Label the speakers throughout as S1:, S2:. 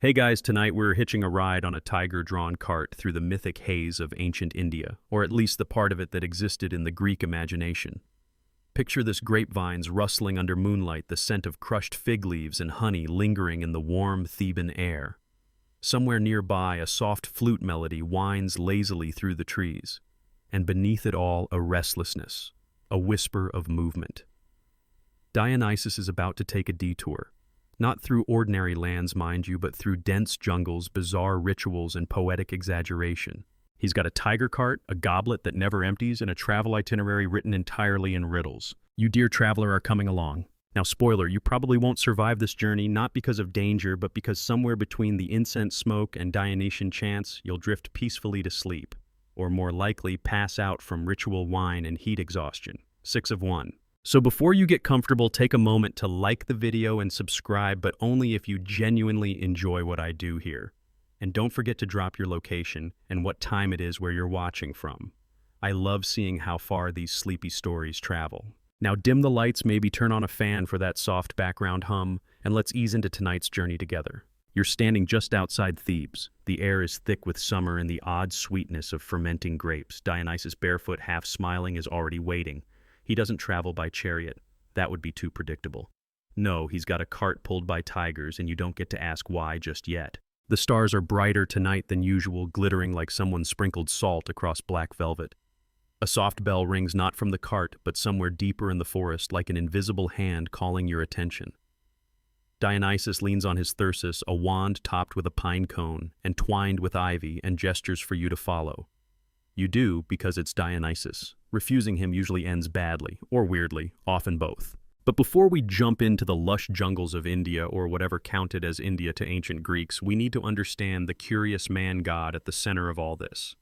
S1: Hey guys, tonight we're hitching a ride on a tiger-drawn cart through the mythic haze of ancient India, or at least the part of it that existed in the Greek imagination. Picture this: grapevines rustling under moonlight, the scent of crushed fig leaves and honey lingering in the warm Theban air. Somewhere nearby, a soft flute melody winds lazily through the trees, and beneath it all, a restlessness, a whisper of movement. Dionysus is about to take a detour. Not through ordinary lands, mind you, but through dense jungles, bizarre rituals, and poetic exaggeration. He's got a tiger cart, a goblet that never empties, and a travel itinerary written entirely in riddles. You, dear traveler, are coming along. Now, spoiler, you probably won't survive this journey, not because of danger, but because somewhere between the incense smoke and Dionysian chants, you'll drift peacefully to sleep, or more likely pass out from ritual wine and heat exhaustion. 6 of 1. So before you get comfortable, take a moment to like the video and subscribe, but only if you genuinely enjoy what I do here. And don't forget to drop your location and what time it is where you're watching from. I love seeing how far these sleepy stories travel. Now dim the lights, maybe turn on a fan for that soft background hum, and let's ease into tonight's journey together. You're standing just outside Thebes. The air is thick with summer and the odd sweetness of fermenting grapes. Dionysus, barefoot, half smiling, is already waiting. He doesn't travel by chariot. That would be too predictable. No, he's got a cart pulled by tigers, and you don't get to ask why just yet. The stars are brighter tonight than usual, glittering like someone sprinkled salt across black velvet. A soft bell rings not from the cart, but somewhere deeper in the forest, like an invisible hand calling your attention. Dionysus leans on his thyrsus, a wand topped with a pine cone and twined with ivy, and gestures for you to follow. You do because it's Dionysus. Refusing him usually ends badly, or weirdly, often both. But before we jump into the lush jungles of India, or whatever counted as India to ancient Greeks, we need to understand the curious man-god at the center of all this.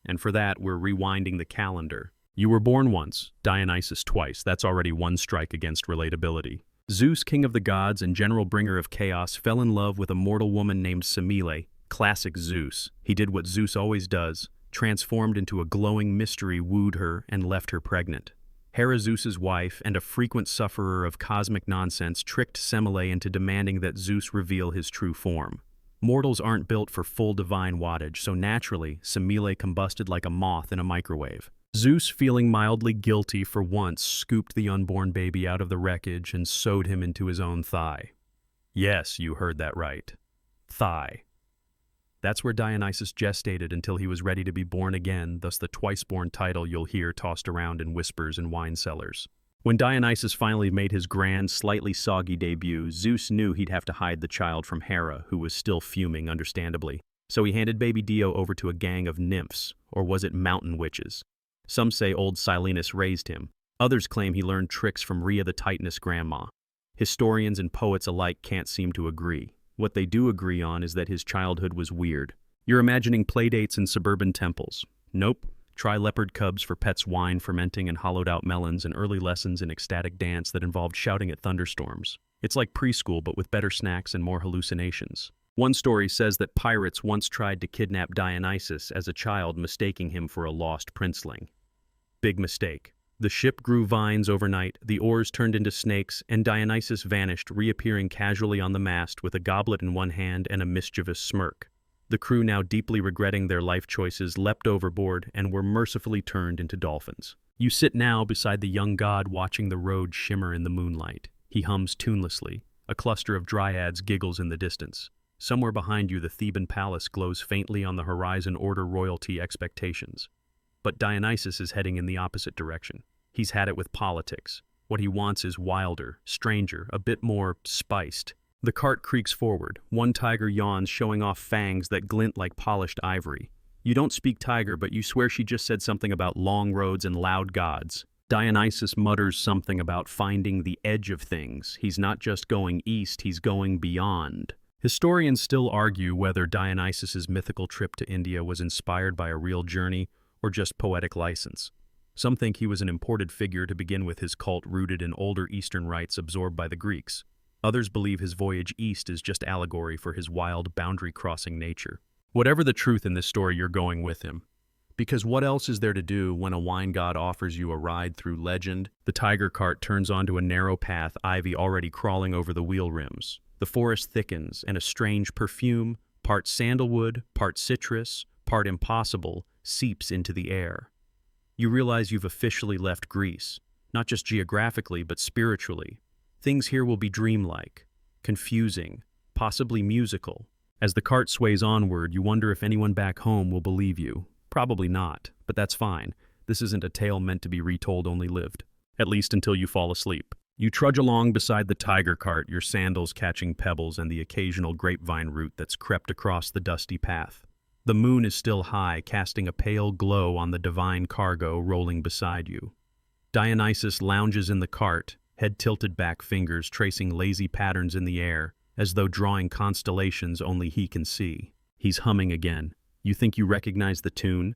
S1: And for that, we're rewinding the calendar. You were born once, Dionysus twice. That's already one strike against relatability. Zeus, king of the gods and general bringer of chaos, fell in love with a mortal woman named Semele. Classic Zeus. He did what Zeus always does. Transformed into a glowing mystery, wooed her, and left her pregnant. Hera, Zeus's wife, and a frequent sufferer of cosmic nonsense, tricked Semele into demanding that Zeus reveal his true form. Mortals aren't built for full divine wattage, so naturally, Semele combusted like a moth in a microwave. Zeus, feeling mildly guilty for once, scooped the unborn baby out of the wreckage and sewed him into his own thigh. Yes, you heard that right. Thigh. That's where Dionysus gestated until he was ready to be born again, thus the twice-born title you'll hear tossed around in whispers in wine cellars. When Dionysus finally made his grand, slightly soggy debut, Zeus knew he'd have to hide the child from Hera, who was still fuming, understandably. So he handed baby Dio over to a gang of nymphs, or was it mountain witches? Some say old Silenus raised him. Others claim he learned tricks from Rhea the Titaness grandma. Historians and poets alike can't seem to agree. What they do agree on is that his childhood was weird. You're imagining playdates in suburban temples. Nope. Try leopard cubs for pets, wine fermenting and hollowed-out melons, and early lessons in ecstatic dance that involved shouting at thunderstorms. It's like preschool, but with better snacks and more hallucinations. One story says that pirates once tried to kidnap Dionysus as a child, mistaking him for a lost princeling. Big mistake. The ship grew vines overnight, the oars turned into snakes, and Dionysus vanished, reappearing casually on the mast with a goblet in one hand and a mischievous smirk. The crew, now deeply regretting their life choices, leapt overboard and were mercifully turned into dolphins. You sit now beside the young god, watching the road shimmer in the moonlight. He hums tunelessly. A cluster of dryads giggles in the distance. Somewhere behind you, the Theban palace glows faintly on the horizon, order, royalty, expectations. But Dionysus is heading in the opposite direction. He's had it with politics. What he wants is wilder, stranger, a bit more spiced. The cart creaks forward. One tiger yawns, showing off fangs that glint like polished ivory. You don't speak tiger, but you swear she just said something about long roads and loud gods. Dionysus mutters something about finding the edge of things. He's not just going east, he's going beyond. Historians still argue whether Dionysus's mythical trip to India was inspired by a real journey or just poetic license. Some think he was an imported figure to begin with, his cult rooted in older Eastern rites absorbed by the Greeks. Others believe his voyage east is just allegory for his wild, boundary-crossing nature. Whatever the truth in this story, you're going with him. Because what else is there to do when a wine god offers you a ride through legend? The tiger cart turns onto a narrow path, ivy already crawling over the wheel rims. The forest thickens, and a strange perfume, part sandalwood, part citrus, part impossible, seeps into the air. You realize you've officially left Greece, not just geographically, but spiritually. Things here will be dreamlike, confusing, possibly musical. As the cart sways onward, you wonder if anyone back home will believe you. Probably not, but that's fine. This isn't a tale meant to be retold, only lived. At least until you fall asleep. You trudge along beside the tiger cart, your sandals catching pebbles and the occasional grapevine root that's crept across the dusty path. The moon is still high, casting a pale glow on the divine cargo rolling beside you. Dionysus lounges in the cart, head tilted back, fingers tracing lazy patterns in the air, as though drawing constellations only he can see. He's humming again. You think you recognize the tune?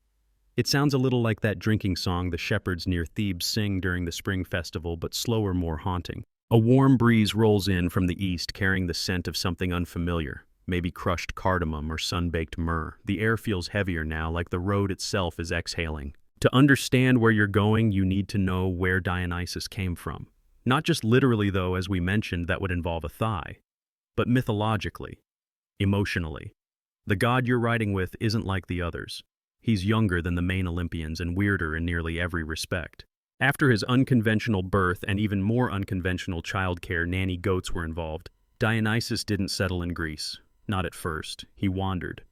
S1: It sounds a little like that drinking song the shepherds near Thebes sing during the spring festival, but slower, more haunting. A warm breeze rolls in from the east, carrying the scent of something unfamiliar, maybe crushed cardamom or sun-baked myrrh. The air feels heavier now, like the road itself is exhaling. To understand where you're going, you need to know where Dionysus came from. Not just literally, though, as we mentioned, that would involve a thigh, but mythologically, emotionally. The god you're riding with isn't like the others. He's younger than the main Olympians and weirder in nearly every respect. After his unconventional birth and even more unconventional childcare, nanny goats were involved. Dionysus didn't settle in Greece. Not at first. He wandered.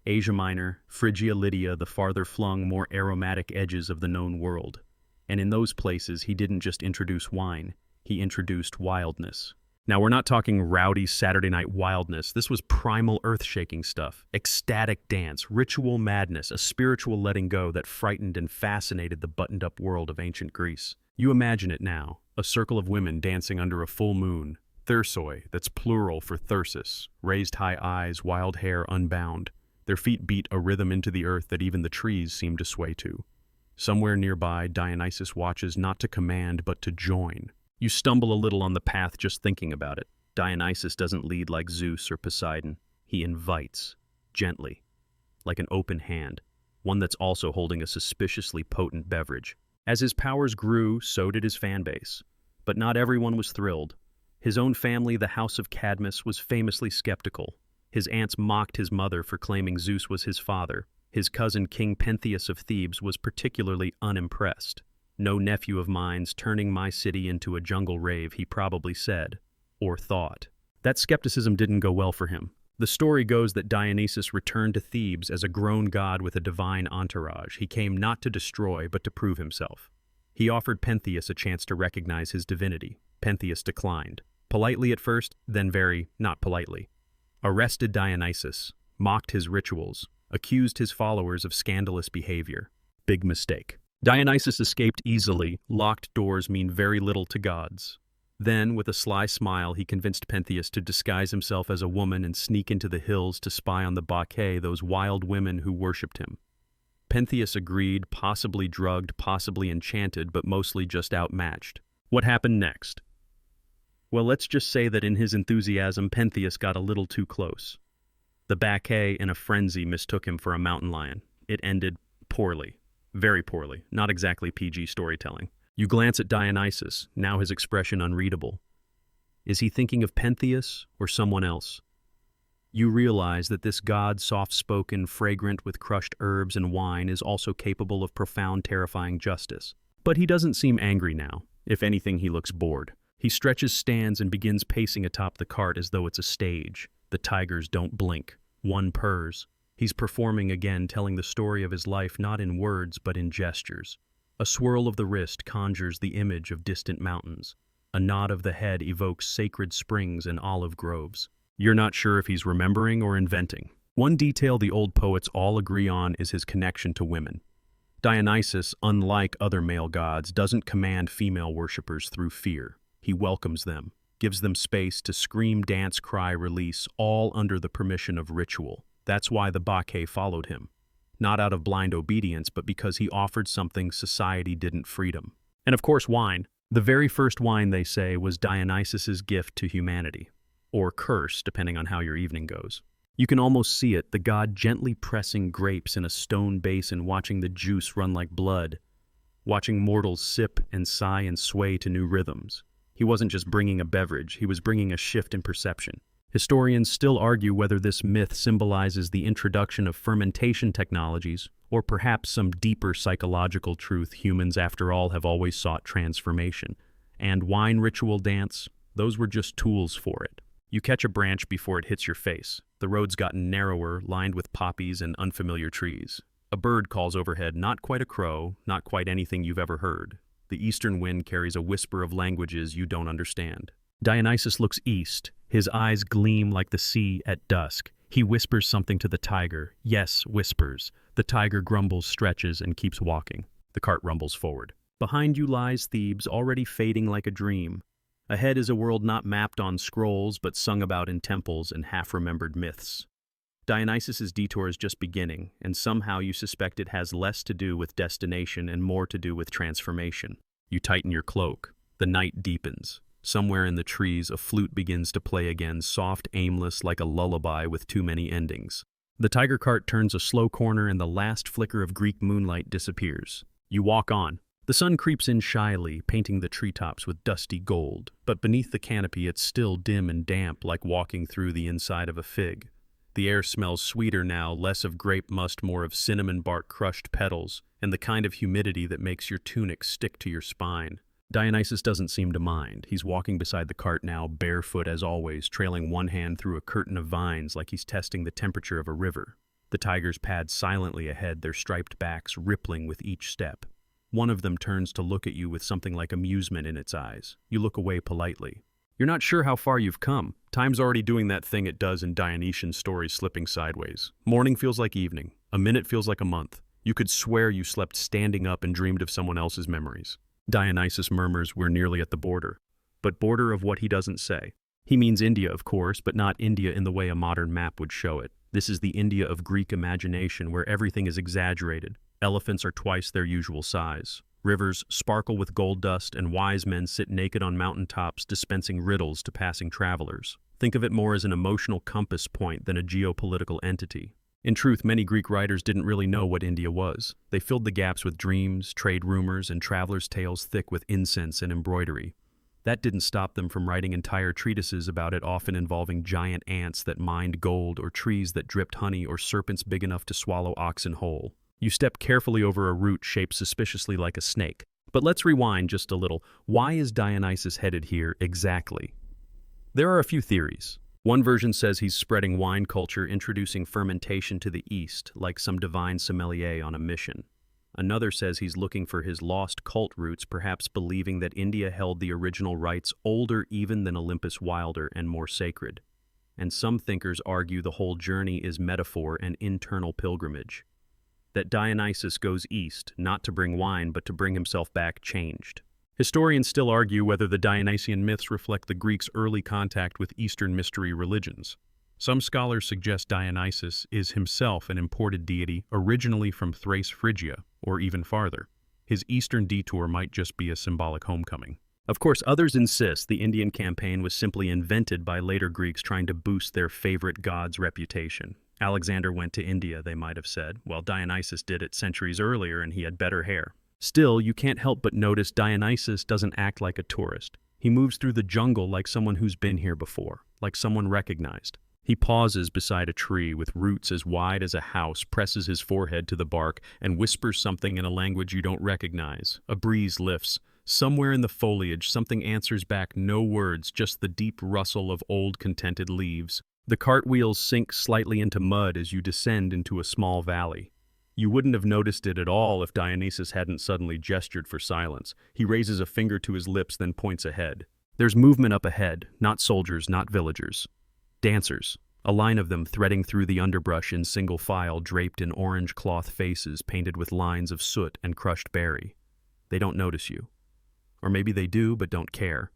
S1: Asia Minor, Phrygia, Lydia, the farther flung, more aromatic edges of the known world. And in those places, he didn't just introduce wine. He introduced wildness. Now, we're not talking rowdy Saturday night wildness. This was primal, earth-shaking stuff. Ecstatic dance, ritual madness, a spiritual letting go that frightened and fascinated the buttoned-up world of ancient Greece. You imagine it now, a circle of women dancing under a full moon. Thursoi, that's plural for thyrsus, raised high eyes, wild hair unbound. Their feet beat a rhythm into the earth that even the trees seem to sway to. Somewhere nearby, Dionysus watches not to command, but to join. You stumble a little on the path just thinking about it. Dionysus doesn't lead like Zeus or Poseidon. He invites, gently, like an open hand, one that's also holding a suspiciously potent beverage. As his powers grew, so did his fan base. But not everyone was thrilled. His own family, the House of Cadmus, was famously skeptical. His aunts mocked his mother for claiming Zeus was his father. His cousin King Pentheus of Thebes was particularly unimpressed. "No nephew of mine's turning my city into a jungle rave," he probably said, or thought. That skepticism didn't go well for him. The story goes that Dionysus returned to Thebes as a grown god with a divine entourage. He came not to destroy, but to prove himself. He offered Pentheus a chance to recognize his divinity. Pentheus declined. Politely at first, then very not politely. Arrested Dionysus, mocked his rituals, accused his followers of scandalous behavior. Big mistake. Dionysus escaped easily. Locked doors mean very little to gods. Then, with a sly smile, he convinced Pentheus to disguise himself as a woman and sneak into the hills to spy on the Bacchae, those wild women who worshipped him. Pentheus agreed, possibly drugged, possibly enchanted, but mostly just outmatched. What happened next? Well, let's just say that in his enthusiasm, Pentheus got a little too close. The Bacchae, in a frenzy, mistook him for a mountain lion. It ended poorly. Very poorly. Not exactly PG storytelling. You glance at Dionysus, now his expression unreadable. Is he thinking of Pentheus or someone else? You realize that this god, soft-spoken, fragrant with crushed herbs and wine, is also capable of profound, terrifying justice. But he doesn't seem angry now. If anything, he looks bored. He stretches, stands, and begins pacing atop the cart as though it's a stage. The tigers don't blink. One purrs. He's performing again, telling the story of his life not in words but in gestures. A swirl of the wrist conjures the image of distant mountains. A nod of the head evokes sacred springs and olive groves. You're not sure if he's remembering or inventing. One detail the old poets all agree on is his connection to women. Dionysus, unlike other male gods, doesn't command female worshippers through fear. He welcomes them, gives them space to scream, dance, cry, release, all under the permission of ritual. That's why the Bacchae followed him. Not out of blind obedience, but because he offered something society didn't freedom. And of course, wine. The very first wine, they say, was Dionysus's gift to humanity. Or curse, depending on how your evening goes. You can almost see it, the god gently pressing grapes in a stone basin, watching the juice run like blood, watching mortals sip and sigh and sway to new rhythms. He wasn't just bringing a beverage, he was bringing a shift in perception. Historians still argue whether this myth symbolizes the introduction of fermentation technologies, or perhaps some deeper psychological truth: humans, after all, have always sought transformation. And wine ritual dance, those were just tools for it. You catch a branch before it hits your face. The road's gotten narrower, lined with poppies and unfamiliar trees. A bird calls overhead, not quite a crow, not quite anything you've ever heard. The eastern wind carries a whisper of languages you don't understand. Dionysus looks east. His eyes gleam like the sea at dusk. He whispers something to the tiger. Yes, whispers. The tiger grumbles, stretches, and keeps walking. The cart rumbles forward. Behind you lies Thebes, already fading like a dream. Ahead is a world not mapped on scrolls, but sung about in temples and half-remembered myths. Dionysus's detour is just beginning, and somehow you suspect it has less to do with destination and more to do with transformation. You tighten your cloak. The night deepens. Somewhere in the trees, a flute begins to play again, soft, aimless, like a lullaby with too many endings. The tiger cart turns a slow corner and the last flicker of Greek moonlight disappears. You walk on. The sun creeps in shyly, painting the treetops with dusty gold, but beneath the canopy it's still dim and damp, like walking through the inside of a fig. The air smells sweeter now, less of grape must, more of cinnamon bark crushed petals, and the kind of humidity that makes your tunic stick to your spine. Dionysus doesn't seem to mind. He's walking beside the cart now, barefoot as always, trailing one hand through a curtain of vines like he's testing the temperature of a river. The tigers pad silently ahead, their striped backs rippling with each step. One of them turns to look at you with something like amusement in its eyes. You look away politely. You're not sure how far you've come. Time's already doing that thing it does in Dionysian stories, slipping sideways. Morning feels like evening. A minute feels like a month. You could swear you slept standing up and dreamed of someone else's memories. Dionysus murmurs, we're nearly at the border. But border of what he doesn't say. He means India, of course, but not India in the way a modern map would show it. This is the India of Greek imagination, where everything is exaggerated. Elephants are twice their usual size. Rivers sparkle with gold dust, and wise men sit naked on mountaintops dispensing riddles to passing travelers. Think of it more as an emotional compass point than a geopolitical entity. In truth, many Greek writers didn't really know what India was. They filled the gaps with dreams, trade rumors, and travelers' tales thick with incense and embroidery. That didn't stop them from writing entire treatises about it, often involving giant ants that mined gold, or trees that dripped honey, or serpents big enough to swallow oxen whole. You step carefully over a root shaped suspiciously like a snake. But let's rewind just a little. Why is Dionysus headed here exactly? There are a few theories. One version says he's spreading wine culture, introducing fermentation to the East, like some divine sommelier on a mission. Another says he's looking for his lost cult roots, perhaps believing that India held the original rites older even than Olympus, wilder and more sacred. And some thinkers argue the whole journey is metaphor and internal pilgrimage. That Dionysus goes east, not to bring wine, but to bring himself back changed. Historians still argue whether the Dionysian myths reflect the Greeks' early contact with Eastern mystery religions. Some scholars suggest Dionysus is himself an imported deity originally from Thrace, Phrygia, or even farther. His Eastern detour might just be a symbolic homecoming. Of course, others insist the Indian campaign was simply invented by later Greeks trying to boost their favorite god's reputation. Alexander went to India, they might have said, while Dionysus did it centuries earlier and he had better hair. Still, you can't help but notice Dionysus doesn't act like a tourist. He moves through the jungle like someone who's been here before, like someone recognized. He pauses beside a tree with roots as wide as a house, presses his forehead to the bark, and whispers something in a language you don't recognize. A breeze lifts. Somewhere in the foliage, something answers back, no words, just the deep rustle of old, contented leaves. The cart wheels sink slightly into mud as you descend into a small valley. You wouldn't have noticed it at all if Dionysus hadn't suddenly gestured for silence. He raises a finger to his lips, then points ahead. There's movement up ahead, not soldiers, not villagers. Dancers, a line of them threading through the underbrush in single file, draped in orange cloth faces painted with lines of soot and crushed berry. They don't notice you. Or maybe they do, but don't care.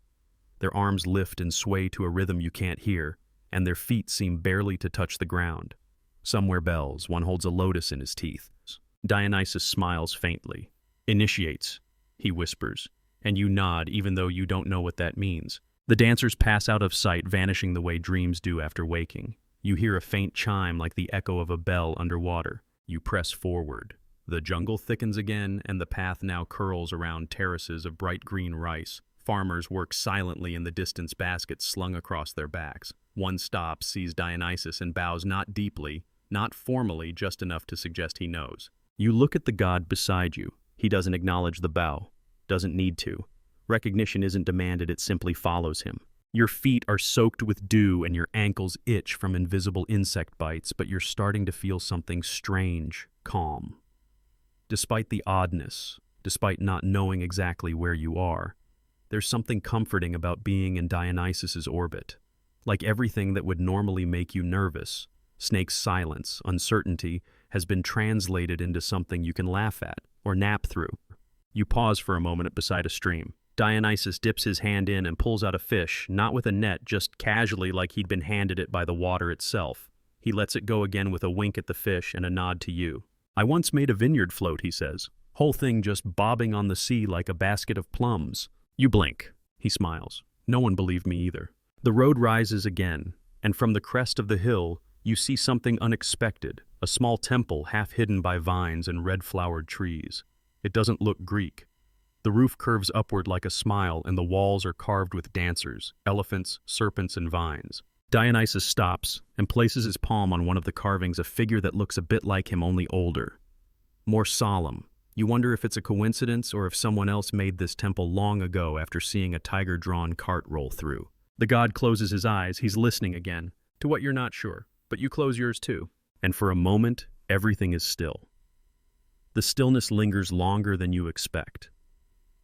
S1: Their arms lift and sway to a rhythm you can't hear, and their feet seem barely to touch the ground. Some wear bells, one holds a lotus in his teeth. Dionysus smiles faintly. Initiates, he whispers, and you nod even though you don't know what that means. The dancers pass out of sight, vanishing the way dreams do after waking. You hear a faint chime like the echo of a bell underwater. You press forward. The jungle thickens again, and the path now curls around terraces of bright green rice. Farmers work silently in the distance, baskets slung across their backs. One stops, sees Dionysus, and bows not deeply, not formally, just enough to suggest he knows. You look at the god beside you. He doesn't acknowledge the bow. Doesn't need to. Recognition isn't demanded, it simply follows him. Your feet are soaked with dew and your ankles itch from invisible insect bites, but you're starting to feel something strange, calm. Despite the oddness, despite not knowing exactly where you are, there's something comforting about being in Dionysus's orbit. Like everything that would normally make you nervous, Snake's silence, uncertainty, has been translated into something you can laugh at or nap through. You pause for a moment beside a stream. Dionysus dips his hand in and pulls out a fish, not with a net, just casually like he'd been handed it by the water itself. He lets it go again with a wink at the fish and a nod to you. I once made a vineyard float, he says. Whole thing just bobbing on the sea like a basket of plums. You blink. He smiles. No one believed me either. The road rises again, and from the crest of the hill, you see something unexpected, a small temple half hidden by vines and red-flowered trees. It doesn't look Greek. The roof curves upward like a smile, and the walls are carved with dancers, elephants, serpents, and vines. Dionysus stops and places his palm on one of the carvings, a figure that looks a bit like him, only older. More solemn. You wonder if it's a coincidence or if someone else made this temple long ago after seeing a tiger-drawn cart roll through. The god closes his eyes. He's listening again, to what you're not sure, but you close yours too. And for a moment, everything is still. The stillness lingers longer than you expect.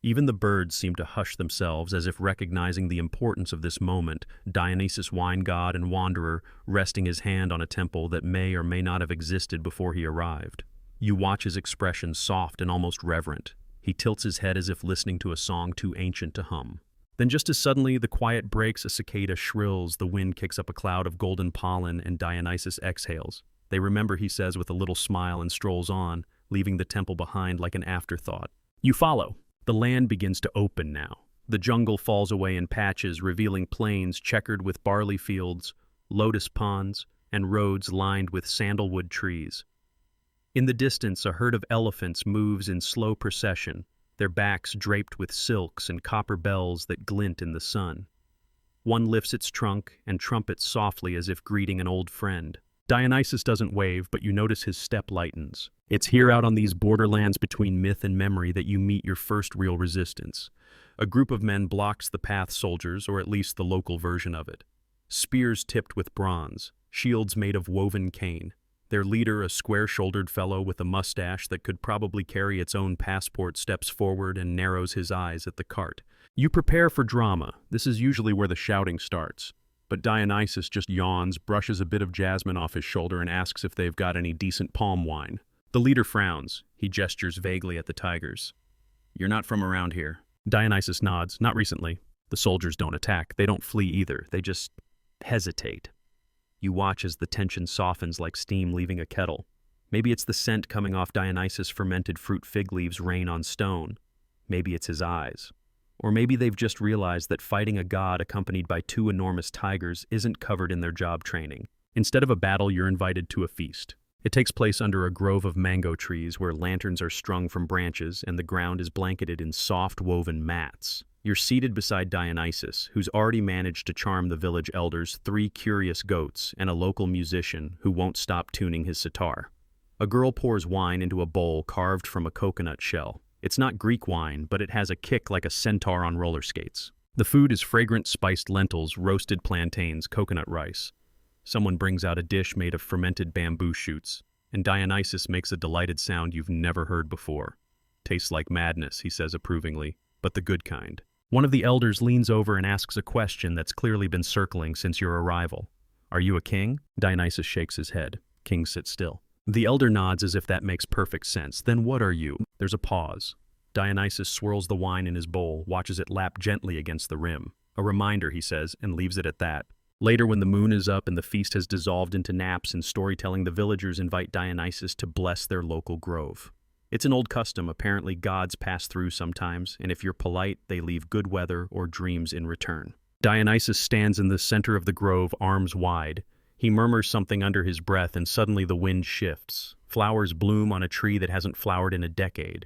S1: Even the birds seem to hush themselves as if recognizing the importance of this moment, Dionysus, wine god and wanderer, resting his hand on a temple that may or may not have existed before he arrived. You watch his expression, soft and almost reverent. He tilts his head as if listening to a song too ancient to hum. Then just as suddenly the quiet breaks, a cicada shrills, the wind kicks up a cloud of golden pollen, and Dionysus exhales. They remember, he says with a little smile, and strolls on, leaving the temple behind like an afterthought. You follow. The land begins to open now. The jungle falls away in patches, revealing plains checkered with barley fields, lotus ponds, and roads lined with sandalwood trees. In the distance, a herd of elephants moves in slow procession, their backs draped with silks and copper bells that glint in the sun. One lifts its trunk and trumpets softly as if greeting an old friend. Dionysus doesn't wave, but you notice his step lightens. It's here out on these borderlands between myth and memory that you meet your first real resistance. A group of men blocks the path soldiers, or at least the local version of it. Spears tipped with bronze, shields made of woven cane. Their leader, a square-shouldered fellow with a mustache that could probably carry its own passport, steps forward and narrows his eyes at the cart. You prepare for drama. This is usually where the shouting starts. But Dionysus just yawns, brushes a bit of jasmine off his shoulder, and asks if they've got any decent palm wine. The leader frowns. He gestures vaguely at the tigers. You're not from around here. Dionysus nods. Not recently. The soldiers don't attack. They don't flee either. They just hesitate. You watch as the tension softens like steam leaving a kettle. Maybe it's the scent coming off Dionysus' fermented fruit fig leaves rain on stone. Maybe it's his eyes. Or maybe they've just realized that fighting a god accompanied by two enormous tigers isn't covered in their job training. Instead of a battle, you're invited to a feast. It takes place under a grove of mango trees where lanterns are strung from branches and the ground is blanketed in soft woven mats. You're seated beside Dionysus, who's already managed to charm the village elders, 3 curious goats, and a local musician who won't stop tuning his sitar. A girl pours wine into a bowl carved from a coconut shell. It's not Greek wine, but it has a kick like a centaur on roller skates. The food is fragrant spiced lentils, roasted plantains, coconut rice. Someone brings out a dish made of fermented bamboo shoots, and Dionysus makes a delighted sound you've never heard before. Tastes like madness, he says approvingly, but the good kind. One of the elders leans over and asks a question that's clearly been circling since your arrival. Are you a king? Dionysus shakes his head. Kings sit still. The elder nods as if that makes perfect sense. Then what are you? There's a pause. Dionysus swirls the wine in his bowl, watches it lap gently against the rim. A reminder, he says, and leaves it at that. Later, when the moon is up and the feast has dissolved into naps and storytelling, the villagers invite Dionysus to bless their local grove. It's an old custom. Apparently gods pass through sometimes, and if you're polite, they leave good weather or dreams in return. Dionysus stands in the center of the grove, arms wide. He murmurs something under his breath, and suddenly the wind shifts. Flowers bloom on a tree that hasn't flowered in a decade.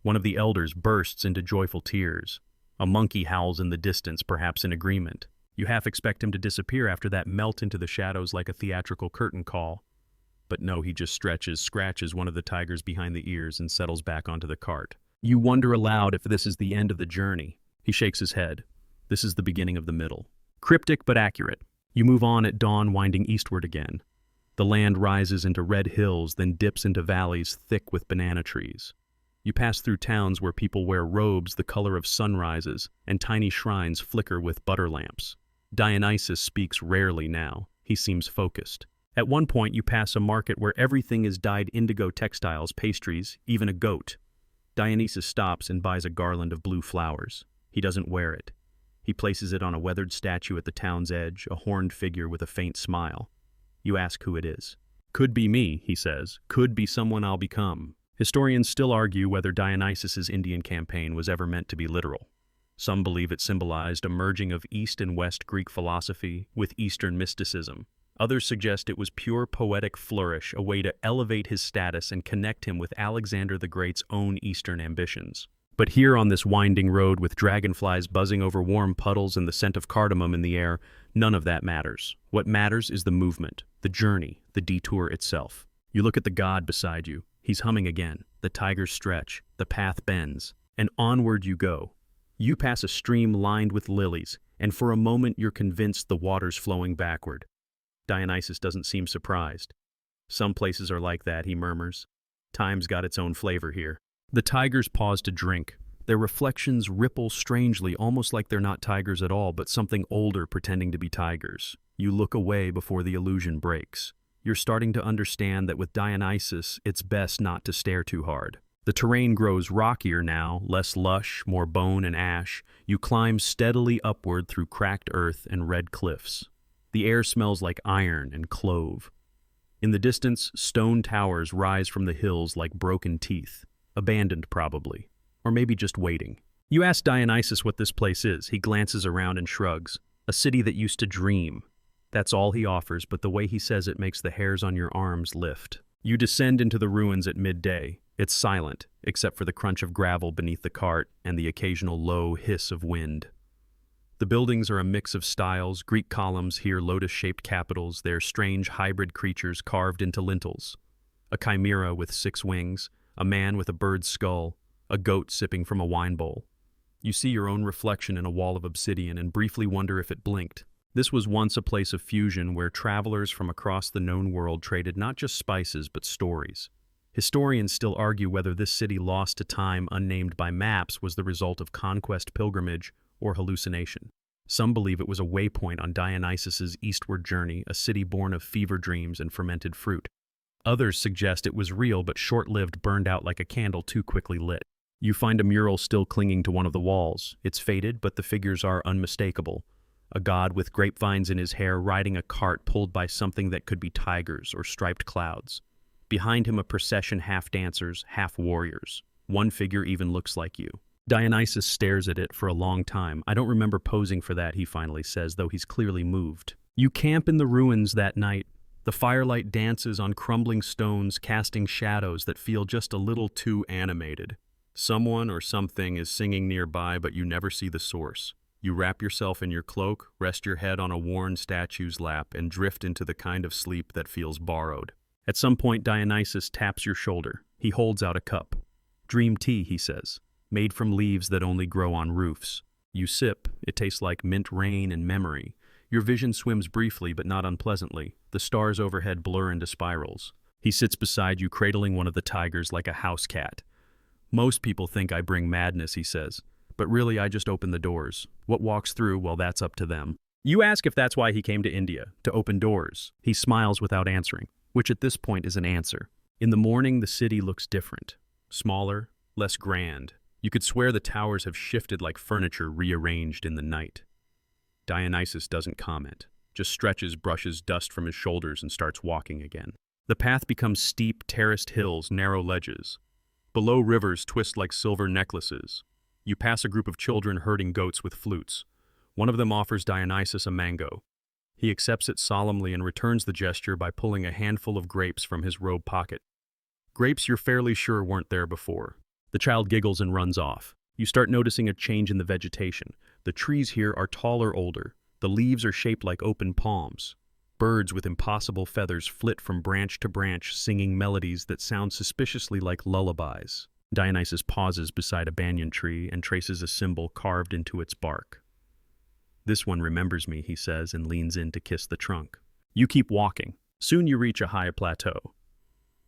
S1: One of the elders bursts into joyful tears. A monkey howls in the distance, perhaps in agreement. You half expect him to disappear after that melt into the shadows like a theatrical curtain call. But no, he just scratches one of the tigers behind the ears and settles back onto the cart. You wonder aloud if this is the end of the journey. He shakes his head. This is the beginning of the middle. Cryptic but accurate. You move on at dawn, winding eastward again. The land rises into red hills, then dips into valleys thick with banana trees. You pass through towns where people wear robes the color of sunrises, and tiny shrines flicker with butter lamps. Dionysus speaks rarely now. He seems focused. At one point, you pass a market where everything is dyed indigo textiles, pastries, even a goat. Dionysus stops and buys a garland of blue flowers. He doesn't wear it. He places it on a weathered statue at the town's edge, a horned figure with a faint smile. You ask who it is. Could be me, he says. Could be someone I'll become. Historians still argue whether Dionysus's Indian campaign was ever meant to be literal. Some believe it symbolized a merging of East and West Greek philosophy with Eastern mysticism. Others suggest it was pure poetic flourish, a way to elevate his status and connect him with Alexander the Great's own Eastern ambitions. But here on this winding road with dragonflies buzzing over warm puddles and the scent of cardamom in the air, none of that matters. What matters is the movement, the journey, the detour itself. You look at the god beside you. He's humming again. The tigers stretch. The path bends. And onward you go. You pass a stream lined with lilies, and for a moment you're convinced the water's flowing backward. Dionysus doesn't seem surprised. Some places are like that, he murmurs. Time's got its own flavor here. The tigers pause to drink. Their reflections ripple strangely, almost like they're not tigers at all, but something older pretending to be tigers. You look away before the illusion breaks. You're starting to understand that with Dionysus, it's best not to stare too hard. The terrain grows rockier now, less lush, more bone and ash. You climb steadily upward through cracked earth and red cliffs. The air smells like iron and clove. In the distance, stone towers rise from the hills like broken teeth. Abandoned, probably. Or maybe just waiting. You ask Dionysus what this place is. He glances around and shrugs. A city that used to dream. That's all he offers, but the way he says it makes the hairs on your arms lift. You descend into the ruins at midday. It's silent, except for the crunch of gravel beneath the cart and the occasional low hiss of wind. The buildings are a mix of styles, Greek columns, here lotus-shaped capitals, there strange hybrid creatures carved into lintels. A chimera with 6 wings, a man with a bird's skull, a goat sipping from a wine bowl. You see your own reflection in a wall of obsidian and briefly wonder if it blinked. This was once a place of fusion where travelers from across the known world traded not just spices but stories. Historians still argue whether this city lost to time unnamed by maps was the result of conquest pilgrimage or hallucination. Some believe it was a waypoint on Dionysus's eastward journey, a city born of fever dreams and fermented fruit. Others suggest it was real but short-lived, burned out like a candle too quickly lit. You find a mural still clinging to one of the walls. It's faded, but the figures are unmistakable. A god with grapevines in his hair riding a cart pulled by something that could be tigers or striped clouds. Behind him a procession half dancers, half warriors. One figure even looks like you. Dionysus stares at it for a long time. I don't remember posing for that, he finally says, though he's clearly moved. You camp in the ruins that night. The firelight dances on crumbling stones, casting shadows that feel just a little too animated. Someone or something is singing nearby, but you never see the source. You wrap yourself in your cloak, rest your head on a worn statue's lap, and drift into the kind of sleep that feels borrowed. At some point, Dionysus taps your shoulder. He holds out a cup. Dream tea, he says, made from leaves that only grow on roofs. You sip. It tastes like mint rain and memory. Your vision swims briefly, but not unpleasantly. The stars overhead blur into spirals. He sits beside you, cradling one of the tigers like a house cat. Most people think I bring madness, he says. But really, I just open the doors. What walks through, well, that's up to them. You ask if that's why he came to India, to open doors. He smiles without answering, which at this point is an answer. In the morning, the city looks different. Smaller, less grand. You could swear the towers have shifted like furniture rearranged in the night. Dionysus doesn't comment, just stretches, brushes dust from his shoulders, and starts walking again. The path becomes steep, terraced hills, narrow ledges. Below, rivers twist like silver necklaces. You pass a group of children herding goats with flutes. One of them offers Dionysus a mango. He accepts it solemnly and returns the gesture by pulling a handful of grapes from his robe pocket. Grapes you're fairly sure weren't there before. The child giggles and runs off. You start noticing a change in the vegetation. The trees here are taller, older. The leaves are shaped like open palms. Birds with impossible feathers flit from branch to branch, singing melodies that sound suspiciously like lullabies. Dionysus pauses beside a banyan tree and traces a symbol carved into its bark. "This one remembers me," he says, and leans in to kiss the trunk. You keep walking. Soon you reach a higher plateau.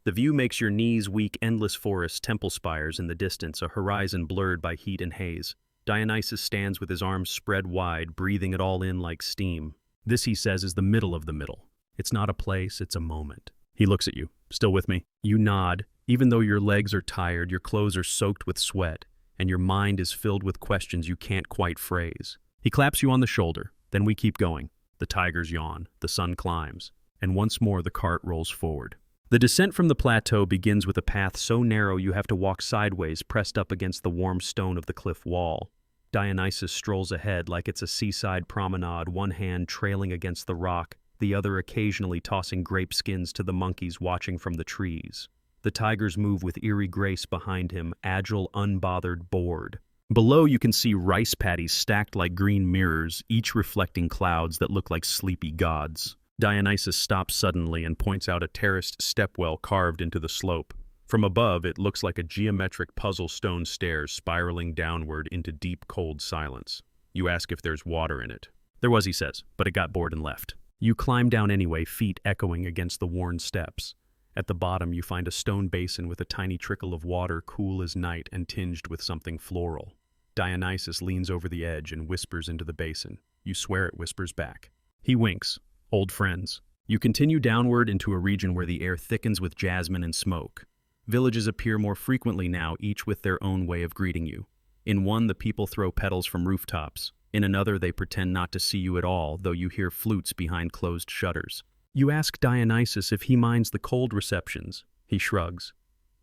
S1: The view makes your knees weak. Endless forests, temple spires in the distance, a horizon blurred by heat and haze. Dionysus stands with his arms spread wide, breathing it all in like steam. This, he says, is the middle of the middle. It's not a place, it's a moment. He looks at you. Still with me? You nod. Even though your legs are tired, your clothes are soaked with sweat, and your mind is filled with questions you can't quite phrase. He claps you on the shoulder. Then we keep going. The tigers yawn. The sun climbs. And once more the cart rolls forward. The descent from the plateau begins with a path so narrow you have to walk sideways, pressed up against the warm stone of the cliff wall. Dionysus strolls ahead like it's a seaside promenade, one hand trailing against the rock, the other occasionally tossing grape skins to the monkeys watching from the trees. The tigers move with eerie grace behind him, agile, unbothered, bored. Below you can see rice paddies stacked like green mirrors, each reflecting clouds that look like sleepy gods. Dionysus stops suddenly and points out a terraced stepwell carved into the slope. From above, it looks like a geometric puzzle stone stairs spiraling downward into deep, cold silence. You ask if there's water in it. There was, he says, but it got bored and left. You climb down anyway, feet echoing against the worn steps. At the bottom, you find a stone basin with a tiny trickle of water, cool as night and tinged with something floral. Dionysus leans over the edge and whispers into the basin. You swear it whispers back. He winks. Old friends. You continue downward into a region where the air thickens with jasmine and smoke. Villages appear more frequently now, each with their own way of greeting you. In one, the people throw petals from rooftops. In another, they pretend not to see you at all, though you hear flutes behind closed shutters. You ask Dionysus if he minds the cold receptions. He shrugs.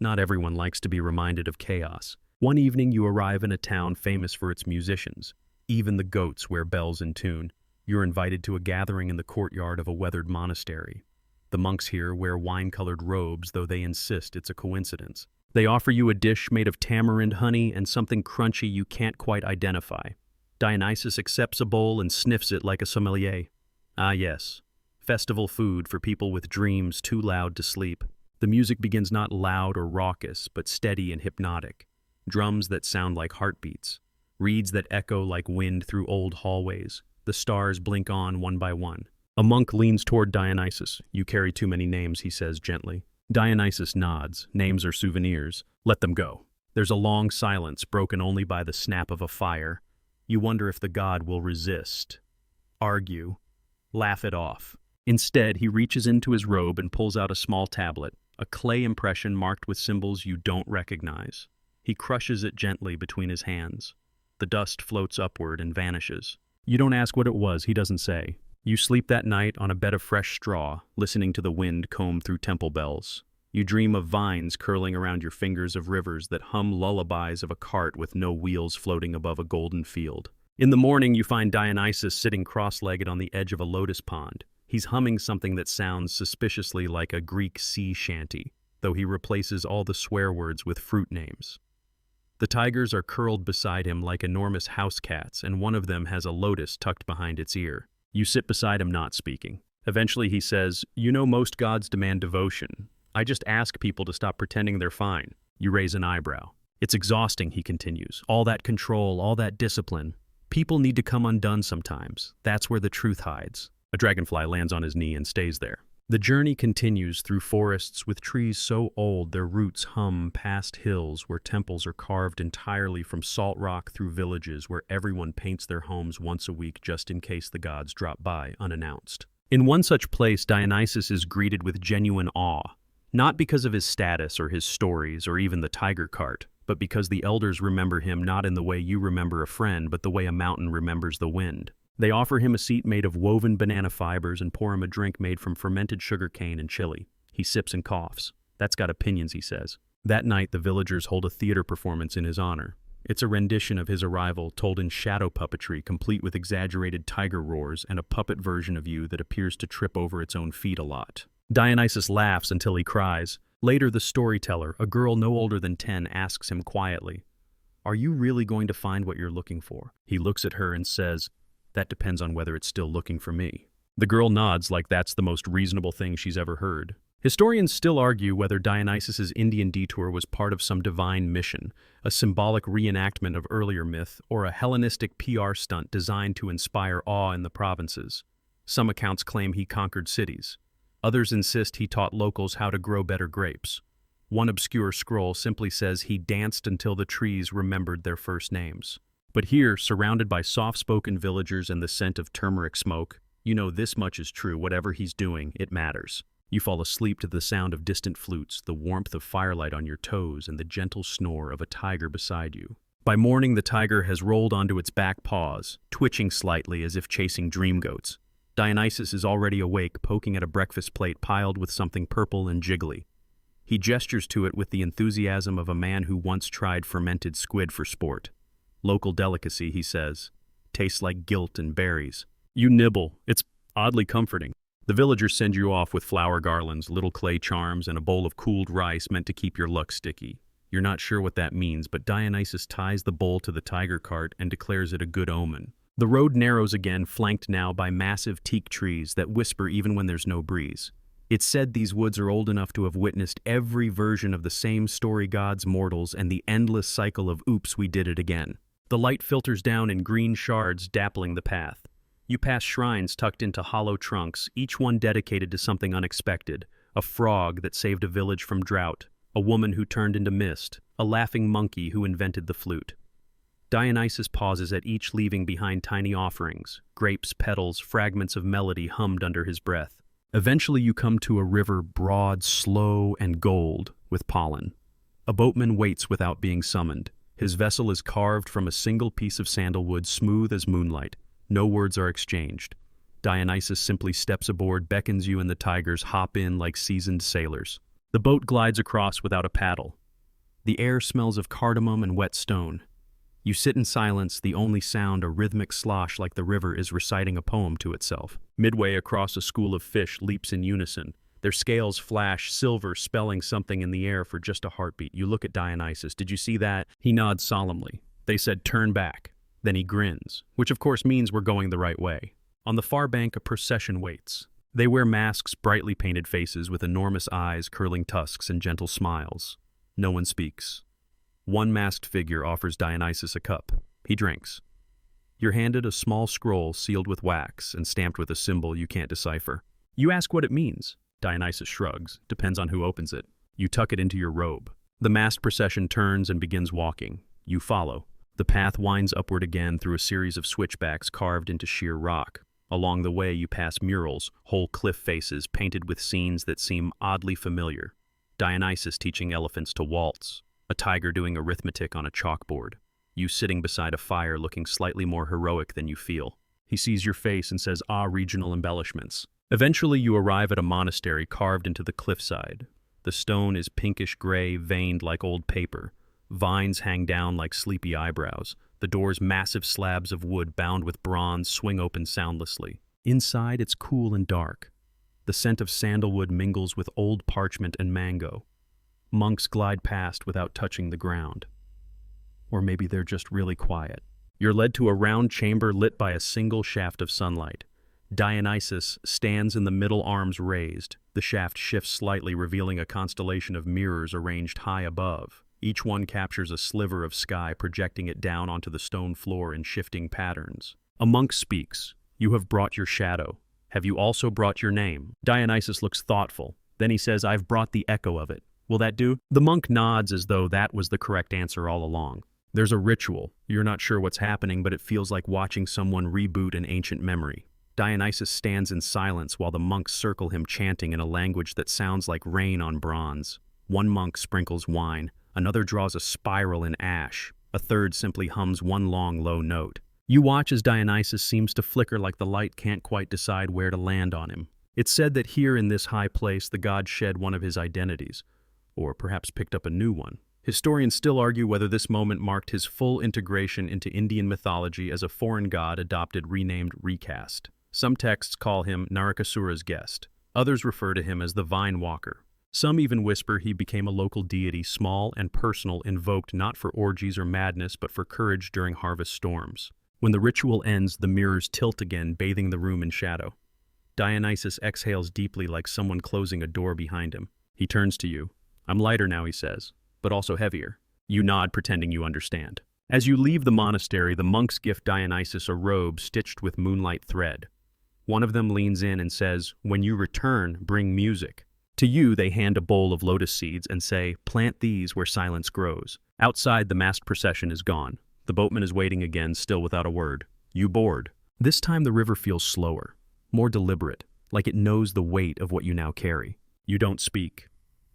S1: Not everyone likes to be reminded of chaos. One evening, you arrive in a town famous for its musicians. Even the goats wear bells in tune. You're invited to a gathering in the courtyard of a weathered monastery. The monks here wear wine-colored robes, though they insist it's a coincidence. They offer you a dish made of tamarind honey and something crunchy you can't quite identify. Dionysus accepts a bowl and sniffs it like a sommelier. Ah yes, festival food for people with dreams too loud to sleep. The music begins not loud or raucous, but steady and hypnotic. Drums that sound like heartbeats. Reeds that echo like wind through old hallways. The stars blink on one by one. A monk leans toward Dionysus. You carry too many names, he says gently. Dionysus nods. Names are souvenirs. Let them go. There's a long silence, broken only by the snap of a fire. You wonder if the god will resist, argue, laugh it off. Instead, he reaches into his robe and pulls out a small tablet, a clay impression marked with symbols you don't recognize. He crushes it gently between his hands. The dust floats upward and vanishes. You don't ask what it was, he doesn't say. You sleep that night on a bed of fresh straw, listening to the wind comb through temple bells. You dream of vines curling around your fingers, of rivers that hum lullabies, of a cart with no wheels floating above a golden field. In the morning, you find Dionysus sitting cross-legged on the edge of a lotus pond. He's humming something that sounds suspiciously like a Greek sea shanty, though he replaces all the swear words with fruit names. The tigers are curled beside him like enormous house cats, and one of them has a lotus tucked behind its ear. You sit beside him, not speaking. Eventually he says, "You know most gods demand devotion. I just ask people to stop pretending they're fine." You raise an eyebrow. "It's exhausting," he continues. "All that control, all that discipline. People need to come undone sometimes. That's where the truth hides." A dragonfly lands on his knee and stays there. The journey continues through forests with trees so old their roots hum past hills where temples are carved entirely from salt rock, through villages where everyone paints their homes once a week just in case the gods drop by unannounced. In one such place, Dionysus is greeted with genuine awe, not because of his status or his stories or even the tiger cart, but because the elders remember him not in the way you remember a friend, but the way a mountain remembers the wind. They offer him a seat made of woven banana fibers and pour him a drink made from fermented sugar cane and chili. He sips and coughs. "That's got opinions," he says. That night, the villagers hold a theater performance in his honor. It's a rendition of his arrival told in shadow puppetry, complete with exaggerated tiger roars and a puppet version of you that appears to trip over its own feet a lot. Dionysus laughs until he cries. Later, the storyteller, a girl no older than 10, asks him quietly, "Are you really going to find what you're looking for?" He looks at her and says, That depends on whether it's still looking for me. The girl nods like that's the most reasonable thing she's ever heard. Historians still argue whether Dionysus's Indian detour was part of some divine mission, a symbolic reenactment of earlier myth, or a Hellenistic PR stunt designed to inspire awe in the provinces. Some accounts claim he conquered cities. Others insist he taught locals how to grow better grapes. One obscure scroll simply says he danced until the trees remembered their first names. But here, surrounded by soft-spoken villagers and the scent of turmeric smoke, you know this much is true. Whatever he's doing, it matters. You fall asleep to the sound of distant flutes, the warmth of firelight on your toes, and the gentle snore of a tiger beside you. By morning, the tiger has rolled onto its back paws, twitching slightly as if chasing dream goats. Dionysus is already awake, poking at a breakfast plate piled with something purple and jiggly. He gestures to it with the enthusiasm of a man who once tried fermented squid for sport. Local delicacy, he says. Tastes like guilt and berries. You nibble. It's oddly comforting. The villagers send you off with flower garlands, little clay charms, and a bowl of cooled rice meant to keep your luck sticky. You're not sure what that means, but Dionysus ties the bowl to the tiger cart and declares it a good omen. The road narrows again, flanked now by massive teak trees that whisper even when there's no breeze. It's said these woods are old enough to have witnessed every version of the same story gods, mortals, and the endless cycle of oops, we did it again. The light filters down in green shards, dappling the path. You pass shrines tucked into hollow trunks, each one dedicated to something unexpected. A frog that saved a village from drought, a woman who turned into mist, a laughing monkey who invented the flute. Dionysus pauses at each, leaving behind tiny offerings, grapes, petals, fragments of melody hummed under his breath. Eventually you come to a river broad, slow, and gold with pollen. A boatman waits without being summoned. His vessel is carved from a single piece of sandalwood, smooth as moonlight. No words are exchanged. Dionysus simply steps aboard, beckons you, and the tigers hop in like seasoned sailors. The boat glides across without a paddle. The air smells of cardamom and wet stone. You sit in silence, the only sound a rhythmic slosh like the river is reciting a poem to itself. Midway across, a school of fish leaps in unison. Their scales flash silver, spelling something in the air for just a heartbeat. You look at Dionysus. Did you see that? He nods solemnly. They said, turn back. Then he grins, which of course means we're going the right way. On the far bank, a procession waits. They wear masks, brightly painted faces with enormous eyes, curling tusks, and gentle smiles. No one speaks. One masked figure offers Dionysus a cup. He drinks. You're handed a small scroll sealed with wax and stamped with a symbol you can't decipher. You ask what it means. Dionysus shrugs. Depends on who opens it. You tuck it into your robe. The masked procession turns and begins walking. You follow. The path winds upward again through a series of switchbacks carved into sheer rock. Along the way, you pass murals, whole cliff faces painted with scenes that seem oddly familiar. Dionysus teaching elephants to waltz, a tiger doing arithmetic on a chalkboard, you sitting beside a fire looking slightly more heroic than you feel. He sees your face and says, regional embellishments. Eventually, you arrive at a monastery carved into the cliffside. The stone is pinkish gray, veined like old paper. Vines hang down like sleepy eyebrows. The door's massive slabs of wood bound with bronze swing open soundlessly. Inside, it's cool and dark. The scent of sandalwood mingles with old parchment and mango. Monks glide past without touching the ground. Or maybe they're just really quiet. You're led to a round chamber lit by a single shaft of sunlight. Dionysus stands in the middle, arms raised. The shaft shifts slightly, revealing a constellation of mirrors arranged high above. Each one captures a sliver of sky, projecting it down onto the stone floor in shifting patterns. A monk speaks. You have brought your shadow. Have you also brought your name? Dionysus looks thoughtful. Then he says, I've brought the echo of it. Will that do? The monk nods as though that was the correct answer all along. There's a ritual. You're not sure what's happening, but it feels like watching someone reboot an ancient memory. Dionysus stands in silence while the monks circle him, chanting in a language that sounds like rain on bronze. One monk sprinkles wine. Another draws a spiral in ash. A third simply hums one long, low note. You watch as Dionysus seems to flicker like the light can't quite decide where to land on him. It's said that here in this high place the god shed one of his identities, or perhaps picked up a new one. Historians still argue whether this moment marked his full integration into Indian mythology as a foreign god adopted, renamed, recast. Some texts call him Narakasura's guest. Others refer to him as the Vine Walker. Some even whisper he became a local deity, small and personal, invoked not for orgies or madness but for courage during harvest storms. When the ritual ends, the mirrors tilt again, bathing the room in shadow. Dionysus exhales deeply like someone closing a door behind him. He turns to you. "I'm lighter now," he says, "but also heavier." You nod, pretending you understand. As you leave the monastery, the monks gift Dionysus a robe stitched with moonlight thread. One of them leans in and says, "When you return, bring music." To you, they hand a bowl of lotus seeds and say, "Plant these where silence grows." Outside, the masked procession is gone. The boatman is waiting again, still without a word. You board. This time the river feels slower, more deliberate, like it knows the weight of what you now carry. You don't speak.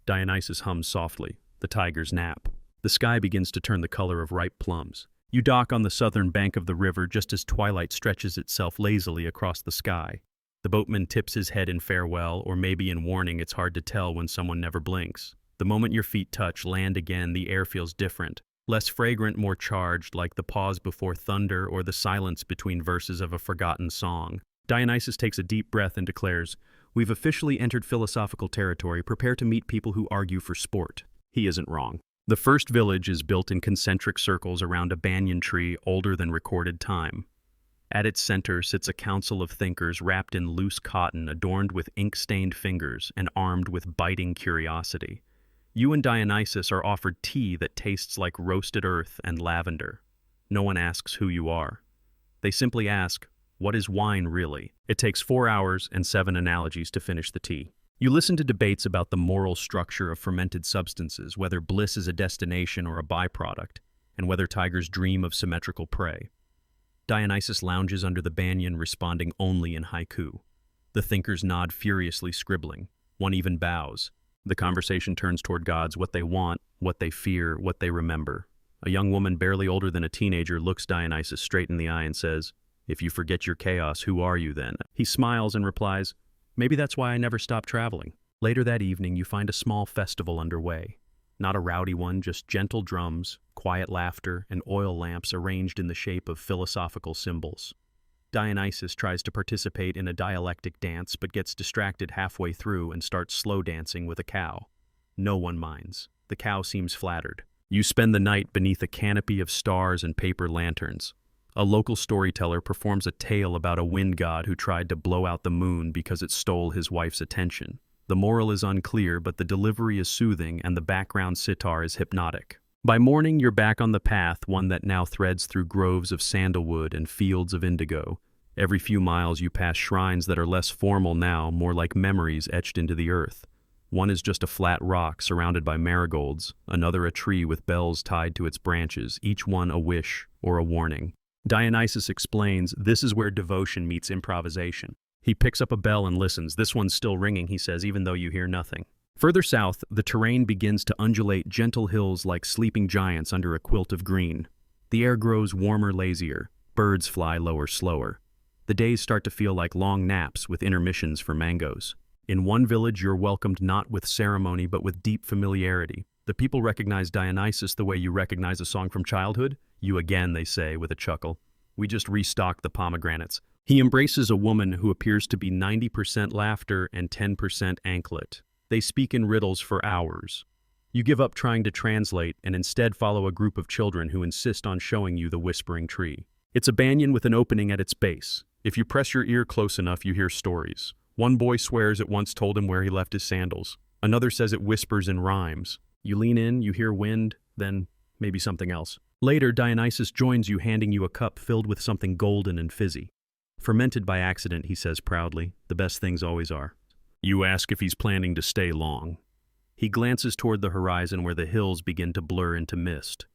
S1: Dionysus hums softly. The tigers nap. The sky begins to turn the color of ripe plums. You dock on the southern bank of the river just as twilight stretches itself lazily across the sky. The boatman tips his head in farewell, or maybe in warning. It's hard to tell when someone never blinks. The moment your feet touch land again, the air feels different. Less fragrant, more charged, like the pause before thunder or the silence between verses of a forgotten song. Dionysus takes a deep breath and declares, "We've officially entered philosophical territory. Prepare to meet people who argue for sport." He isn't wrong. The first village is built in concentric circles around a banyan tree older than recorded time. At its center sits a council of thinkers wrapped in loose cotton, adorned with ink-stained fingers and armed with biting curiosity. You and Dionysus are offered tea that tastes like roasted earth and lavender. No one asks who you are. They simply ask, "What is wine really?" It takes 4 hours and 7 analogies to finish the tea. You listen to debates about the moral structure of fermented substances, whether bliss is a destination or a byproduct, and whether tigers dream of symmetrical prey. Dionysus lounges under the banyan, responding only in haiku. The thinkers nod furiously, scribbling. One even bows. The conversation turns toward gods, what they want, what they fear, what they remember. A young woman barely older than a teenager looks Dionysus straight in the eye and says, "If you forget your chaos, who are you then?" He smiles and replies, "Maybe that's why I never stop traveling." Later that evening, you find a small festival underway. Not a rowdy one, just gentle drums, quiet laughter, and oil lamps arranged in the shape of philosophical symbols. Dionysus tries to participate in a dialectic dance but gets distracted halfway through and starts slow dancing with a cow. No one minds. The cow seems flattered. You spend the night beneath a canopy of stars and paper lanterns. A local storyteller performs a tale about a wind god who tried to blow out the moon because it stole his wife's attention. The moral is unclear, but the delivery is soothing and the background sitar is hypnotic. By morning, you're back on the path, one that now threads through groves of sandalwood and fields of indigo. Every few miles you pass shrines that are less formal now, more like memories etched into the earth. One is just a flat rock surrounded by marigolds, another a tree with bells tied to its branches, each one a wish or a warning. Dionysus explains, this is where devotion meets improvisation. He picks up a bell and listens. This one's still ringing, he says, even though you hear nothing. Further south, the terrain begins to undulate, gentle hills like sleeping giants under a quilt of green. The air grows warmer, lazier. Birds fly lower, slower. The days start to feel like long naps with intermissions for mangoes. In one village, you're welcomed not with ceremony but with deep familiarity. The people recognize Dionysus the way you recognize a song from childhood. "You again," they say with a chuckle. "We just restocked the pomegranates." He embraces a woman who appears to be 90% laughter and 10% anklet. They speak in riddles for hours. You give up trying to translate and instead follow a group of children who insist on showing you the whispering tree. It's a banyan with an opening at its base. If you press your ear close enough, you hear stories. One boy swears it once told him where he left his sandals. Another says it whispers in rhymes. You lean in, you hear wind, then maybe something else. Later, Dionysus joins you, handing you a cup filled with something golden and fizzy. "Fermented by accident," he says proudly. "The best things always are." You ask if he's planning to stay long. He glances toward the horizon where the hills begin to blur into mist.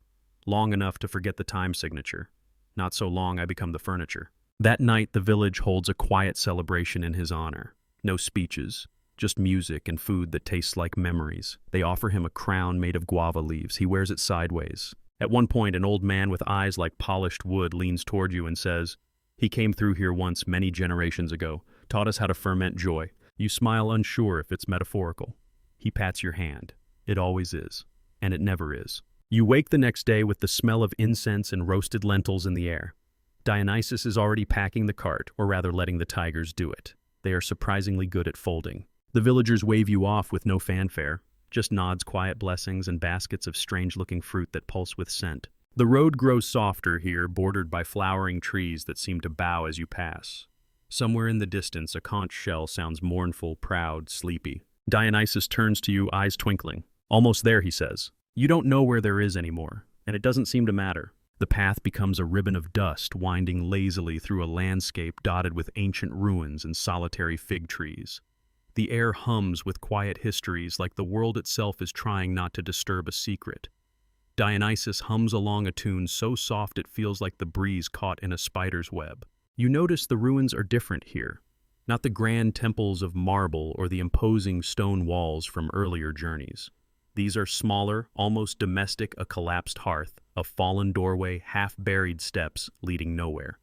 S1: Long enough to forget the time signature. Not so long I become the furniture. That night, the village holds a quiet celebration in his honor. No speeches, just music and food that tastes like memories. They offer him a crown made of guava leaves. He wears it sideways. At one point, an old man with eyes like polished wood leans toward you and says, "He came through here once many generations ago, taught us how to ferment joy." You smile, unsure if it's metaphorical. He pats your hand. It always is. And it never is. You wake the next day with the smell of incense and roasted lentils in the air. Dionysus is already packing the cart, or rather letting the tigers do it. They are surprisingly good at folding. The villagers wave you off with no fanfare, just nods, quiet blessings, and baskets of strange-looking fruit that pulse with scent. The road grows softer here, bordered by flowering trees that seem to bow as you pass. Somewhere in the distance, a conch shell sounds mournful, proud, sleepy. Dionysus turns to you, eyes twinkling. Almost there, he says. You don't know where there is anymore, and it doesn't seem to matter. The path becomes a ribbon of dust, winding lazily through a landscape dotted with ancient ruins and solitary fig trees. The air hums with quiet histories, like the world itself is trying not to disturb a secret. Dionysus hums along a tune so soft it feels like the breeze caught in a spider's web. You notice the ruins are different here, not the grand temples of marble or the imposing stone walls from earlier journeys. These are smaller, almost domestic, a collapsed hearth, a fallen doorway, half-buried steps leading nowhere,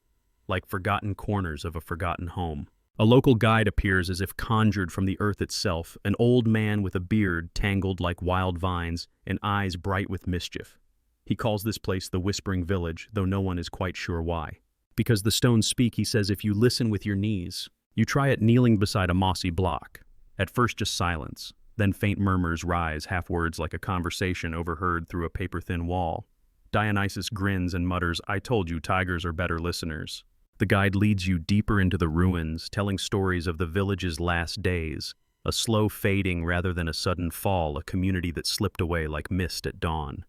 S1: like forgotten corners of a forgotten home. A local guide appears as if conjured from the earth itself, an old man with a beard tangled like wild vines and eyes bright with mischief. He calls this place the Whispering Village, though no one is quite sure why. Because the stones speak, he says, if you listen with your knees. You try it kneeling beside a mossy block. At first just silence, then faint murmurs rise, half-words like a conversation overheard through a paper-thin wall. Dionysus grins and mutters, I told you tigers are better listeners. The guide leads you deeper into the ruins, telling stories of the village's last days, a slow fading rather than a sudden fall, a community that slipped away like mist at dawn.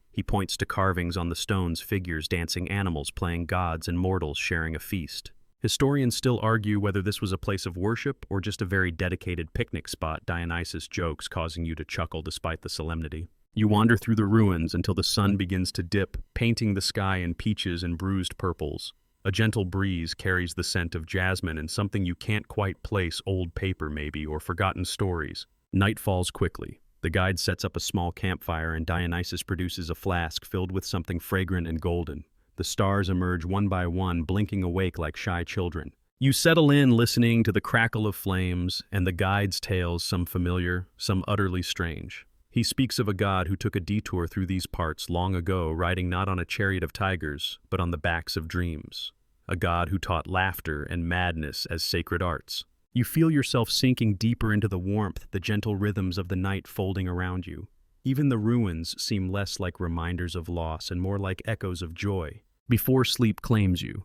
S1: He points to carvings on the stones, figures dancing animals playing gods and mortals sharing a feast. Historians still argue whether this was a place of worship or just a very dedicated picnic spot, Dionysus jokes, causing you to chuckle despite the solemnity. You wander through the ruins until the sun begins to dip, painting the sky in peaches and bruised purples. A gentle breeze carries the scent of jasmine and something you can't quite place, old paper maybe, or forgotten stories. Night falls quickly. The guide sets up a small campfire and Dionysus produces a flask filled with something fragrant and golden. The stars emerge one by one, blinking awake like shy children. You settle in, listening to the crackle of flames and the guide's tales, some familiar, some utterly strange. He speaks of a god who took a detour through these parts long ago, riding not on a chariot of tigers, but on the backs of dreams. A god who taught laughter and madness as sacred arts. You feel yourself sinking deeper into the warmth, the gentle rhythms of the night folding around you. Even the ruins seem less like reminders of loss and more like echoes of joy. Before sleep claims you,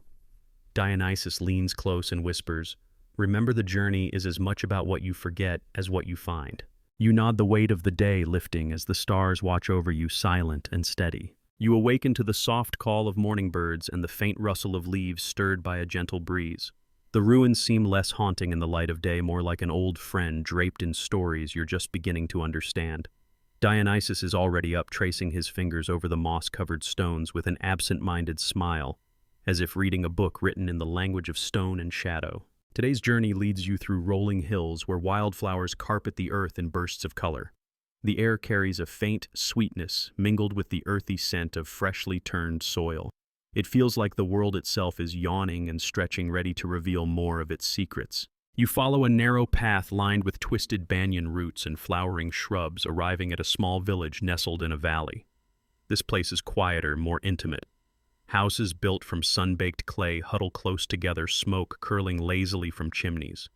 S1: Dionysus leans close and whispers, remember the journey is as much about what you forget as what you find. You nod, the weight of the day lifting as the stars watch over you, silent and steady. You awaken to the soft call of morning birds and the faint rustle of leaves stirred by a gentle breeze. The ruins seem less haunting in the light of day, more like an old friend draped in stories you're just beginning to understand. Dionysus is already up, tracing his fingers over the moss-covered stones with an absent-minded smile, as if reading a book written in the language of stone and shadow. Today's journey leads you through rolling hills where wildflowers carpet the earth in bursts of color. The air carries a faint sweetness mingled with the earthy scent of freshly turned soil. It feels like the world itself is yawning and stretching, ready to reveal more of its secrets. You follow a narrow path lined with twisted banyan roots and flowering shrubs, arriving at a small village nestled in a valley. This place is quieter, more intimate. Houses built from sun-baked clay huddle close together, smoke curling lazily from chimneys.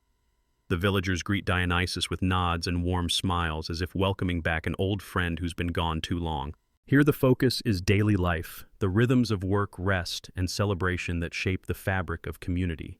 S1: The villagers greet Dionysus with nods and warm smiles, as if welcoming back an old friend who's been gone too long. Here the focus is daily life, the rhythms of work, rest, and celebration that shape the fabric of community.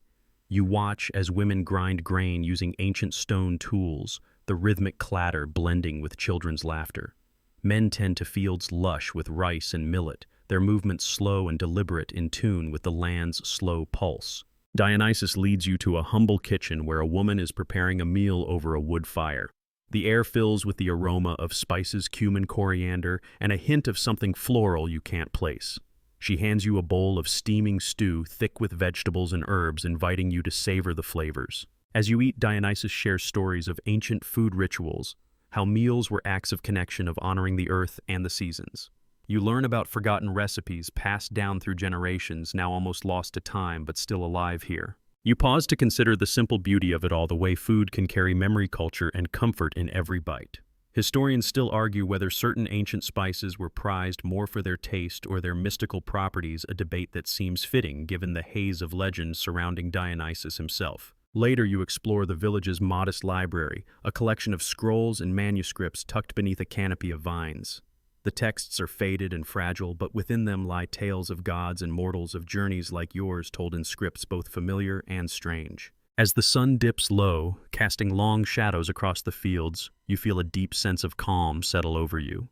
S1: You watch as women grind grain using ancient stone tools, the rhythmic clatter blending with children's laughter. Men tend to fields lush with rice and millet, their movements slow and deliberate, in tune with the land's slow pulse. Dionysus leads you to a humble kitchen where a woman is preparing a meal over a wood fire. The air fills with the aroma of spices, cumin, coriander, and a hint of something floral you can't place. She hands you a bowl of steaming stew, thick with vegetables and herbs, inviting you to savor the flavors. As you eat, Dionysus shares stories of ancient food rituals, how meals were acts of connection, of honoring the earth and the seasons. You learn about forgotten recipes passed down through generations, now almost lost to time, but still alive here. You pause to consider the simple beauty of it all, the way food can carry memory, culture, and comfort in every bite. Historians still argue whether certain ancient spices were prized more for their taste or their mystical properties, a debate that seems fitting given the haze of legend surrounding Dionysus himself. Later, you explore the village's modest library, a collection of scrolls and manuscripts tucked beneath a canopy of vines. The texts are faded and fragile, but within them lie tales of gods and mortals of journeys like yours told in scripts both familiar and strange. As the sun dips low, casting long shadows across the fields, you feel a deep sense of calm settle over you.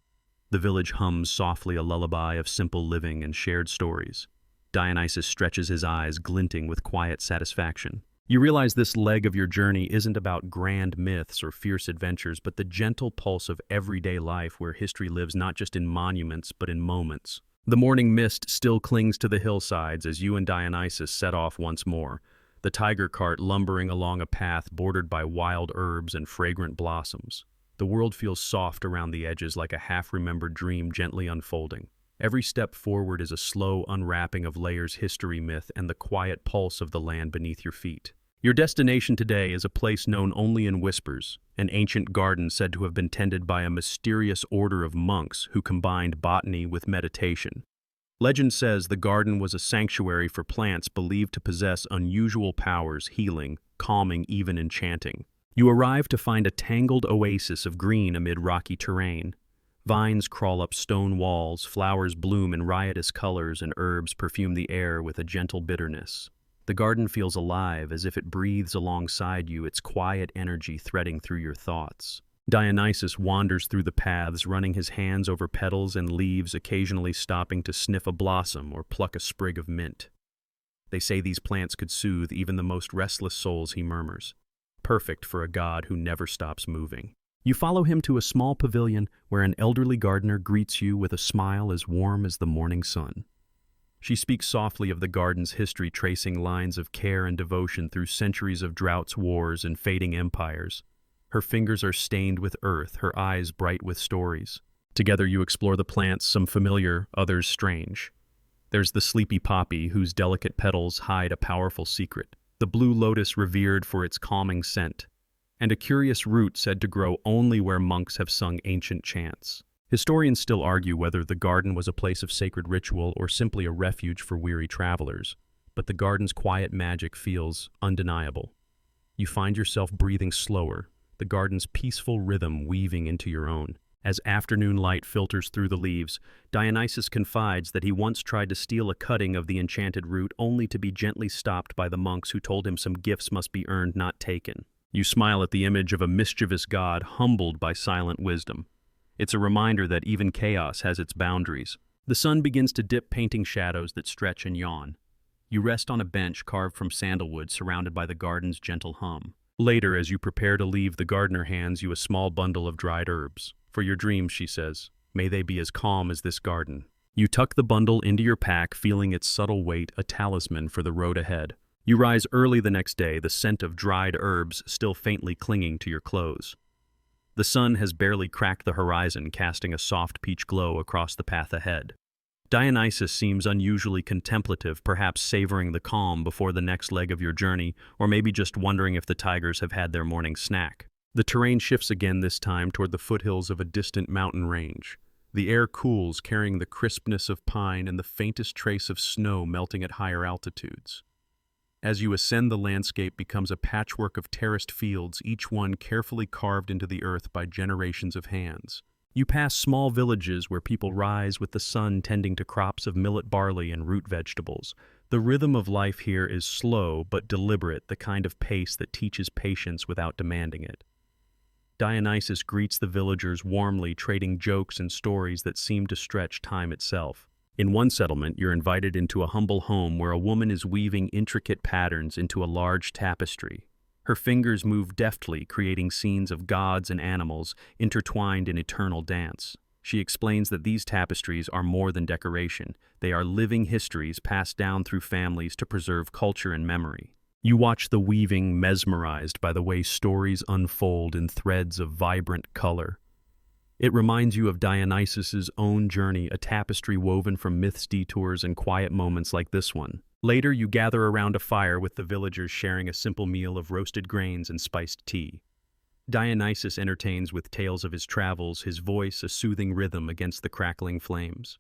S1: The village hums softly a lullaby of simple living and shared stories. Dionysus stretches his eyes, glinting with quiet satisfaction. You realize this leg of your journey isn't about grand myths or fierce adventures, but the gentle pulse of everyday life where history lives not just in monuments, but in moments. The morning mist still clings to the hillsides as you and Dionysus set off once more, the tiger cart lumbering along a path bordered by wild herbs and fragrant blossoms. The world feels soft around the edges like a half-remembered dream gently unfolding. Every step forward is a slow unwrapping of layers, history, myth, and the quiet pulse of the land beneath your feet. Your destination today is a place known only in whispers, an ancient garden said to have been tended by a mysterious order of monks who combined botany with meditation. Legend says the garden was a sanctuary for plants believed to possess unusual powers, healing, calming, even enchanting. You arrive to find a tangled oasis of green amid rocky terrain. Vines crawl up stone walls, flowers bloom in riotous colors, and herbs perfume the air with a gentle bitterness. The garden feels alive, as if it breathes alongside you, its quiet energy threading through your thoughts. Dionysus wanders through the paths, running his hands over petals and leaves, occasionally stopping to sniff a blossom or pluck a sprig of mint. They say these plants could soothe even the most restless souls, he murmurs. Perfect for a god who never stops moving. You follow him to a small pavilion where an elderly gardener greets you with a smile as warm as the morning sun. She speaks softly of the garden's history, tracing lines of care and devotion through centuries of droughts, wars, and fading empires. Her fingers are stained with earth, her eyes bright with stories. Together you explore the plants, some familiar, others strange. There's the sleepy poppy, whose delicate petals hide a powerful secret, the blue lotus revered for its calming scent, and a curious root said to grow only where monks have sung ancient chants. Historians still argue whether the garden was a place of sacred ritual or simply a refuge for weary travelers, but the garden's quiet magic feels undeniable. You find yourself breathing slower, the garden's peaceful rhythm weaving into your own. As afternoon light filters through the leaves, Dionysus confides that he once tried to steal a cutting of the enchanted root only to be gently stopped by the monks who told him some gifts must be earned, not taken. You smile at the image of a mischievous god humbled by silent wisdom. It's a reminder that even chaos has its boundaries. The sun begins to dip, painting shadows that stretch and yawn. You rest on a bench carved from sandalwood, surrounded by the garden's gentle hum. Later, as you prepare to leave, the gardener hands you a small bundle of dried herbs. For your dreams, she says, may they be as calm as this garden. You tuck the bundle into your pack, feeling its subtle weight a talisman for the road ahead. You rise early the next day, the scent of dried herbs still faintly clinging to your clothes. The sun has barely cracked the horizon, casting a soft peach glow across the path ahead. Dionysus seems unusually contemplative, perhaps savoring the calm before the next leg of your journey, or maybe just wondering if the tigers have had their morning snack. The terrain shifts again, this time toward the foothills of a distant mountain range. The air cools, carrying the crispness of pine and the faintest trace of snow melting at higher altitudes. As you ascend, the landscape becomes a patchwork of terraced fields, each one carefully carved into the earth by generations of hands. You pass small villages where people rise with the sun, tending to crops of millet, barley, and root vegetables. The rhythm of life here is slow but deliberate, the kind of pace that teaches patience without demanding it. Dionysus greets the villagers warmly, trading jokes and stories that seem to stretch time itself. In one settlement, you're invited into a humble home where a woman is weaving intricate patterns into a large tapestry. Her fingers move deftly, creating scenes of gods and animals intertwined in eternal dance. She explains that these tapestries are more than decoration. They are living histories passed down through families to preserve culture and memory. You watch the weaving, mesmerized by the way stories unfold in threads of vibrant color. It reminds you of Dionysus's own journey, a tapestry woven from myths, detours, and quiet moments like this one. Later, you gather around a fire with the villagers, sharing a simple meal of roasted grains and spiced tea. Dionysus entertains with tales of his travels, his voice a soothing rhythm against the crackling flames.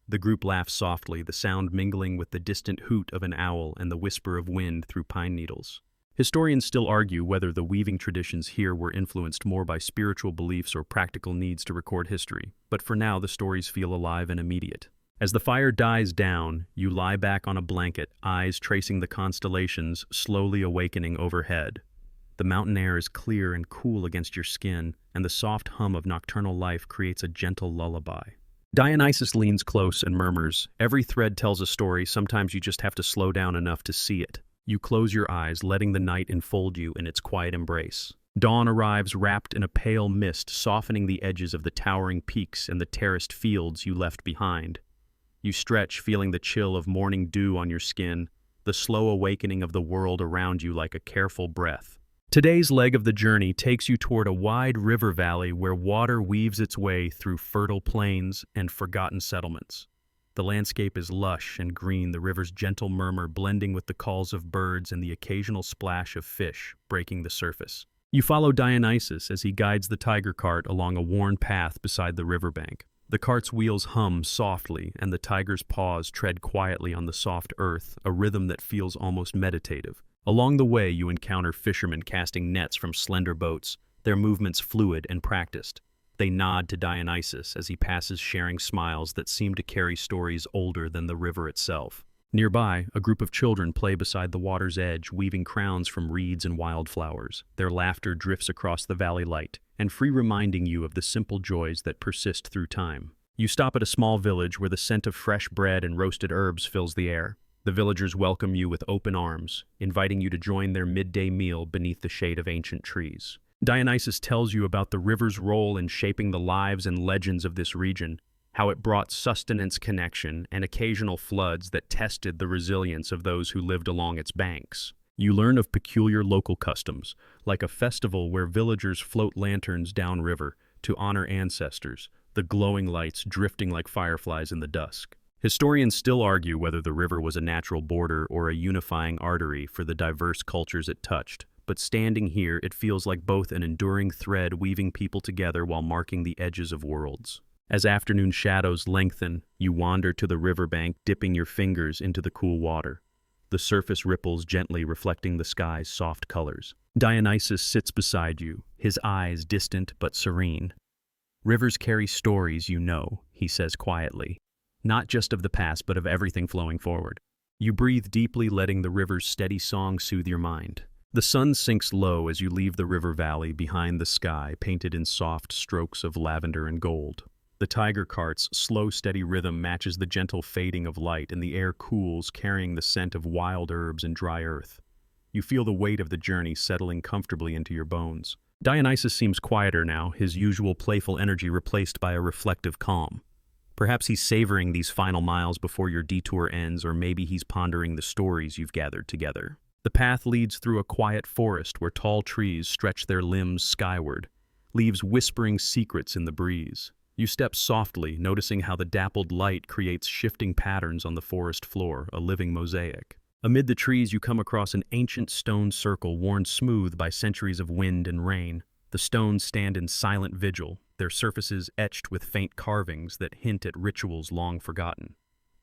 S1: The group laughs softly, the sound mingling with the distant hoot of an owl and the whisper of wind through pine needles. Historians still argue whether the weaving traditions here were influenced more by spiritual beliefs or practical needs to record history, but for now the stories feel alive and immediate. As the fire dies down, you lie back on a blanket, eyes tracing the constellations slowly awakening overhead. The mountain air is clear and cool against your skin, and the soft hum of nocturnal life creates a gentle lullaby. Dionysus leans close and murmurs, "Every thread tells a story, sometimes you just have to slow down enough to see it." You close your eyes, letting the night enfold you in its quiet embrace. Dawn arrives wrapped in a pale mist, softening the edges of the towering peaks and the terraced fields you left behind. You stretch, feeling the chill of morning dew on your skin, the slow awakening of the world around you like a careful breath. Today's leg of the journey takes you toward a wide river valley where water weaves its way through fertile plains and forgotten settlements. The landscape is lush and green, the river's gentle murmur blending with the calls of birds and the occasional splash of fish breaking the surface. You follow Dionysus as he guides the tiger cart along a worn path beside the riverbank. The cart's wheels hum softly, and the tiger's paws tread quietly on the soft earth, a rhythm that feels almost meditative. Along the way, you encounter fishermen casting nets from slender boats, their movements fluid and practiced. They nod to Dionysus as he passes, sharing smiles that seem to carry stories older than the river itself. Nearby, a group of children play beside the water's edge, weaving crowns from reeds and wildflowers. Their laughter drifts across the valley light, and free reminding you of the simple joys that persist through time. You stop at a small village where the scent of fresh bread and roasted herbs fills the air. The villagers welcome you with open arms, inviting you to join their midday meal beneath the shade of ancient trees. Dionysus tells you about the river's role in shaping the lives and legends of this region, how it brought sustenance, connection, and occasional floods that tested the resilience of those who lived along its banks. You learn of peculiar local customs, like a festival where villagers float lanterns downriver to honor ancestors, the glowing lights drifting like fireflies in the dusk. Historians still argue whether the river was a natural border or a unifying artery for the diverse cultures it touched, but standing here, it feels like both an enduring thread weaving people together while marking the edges of worlds. As afternoon shadows lengthen, you wander to the riverbank, dipping your fingers into the cool water. The surface ripples gently, reflecting the sky's soft colors. Dionysus sits beside you, his eyes distant but serene. "Rivers carry stories, you know," he says quietly. "Not just of the past, but of everything flowing forward." You breathe deeply, letting the river's steady song soothe your mind. The sun sinks low as you leave the river valley behind the sky, painted in soft strokes of lavender and gold. The tiger cart's slow, steady rhythm matches the gentle fading of light, and the air cools, carrying the scent of wild herbs and dry earth. You feel the weight of the journey settling comfortably into your bones. Dionysus seems quieter now, his usual playful energy replaced by a reflective calm. Perhaps he's savoring these final miles before your detour ends, or maybe he's pondering the stories you've gathered together. The path leads through a quiet forest where tall trees stretch their limbs skyward, leaves whispering secrets in the breeze. You step softly, noticing how the dappled light creates shifting patterns on the forest floor, a living mosaic. Amid the trees, you come across an ancient stone circle worn smooth by centuries of wind and rain. The stones stand in silent vigil, their surfaces etched with faint carvings that hint at rituals long forgotten.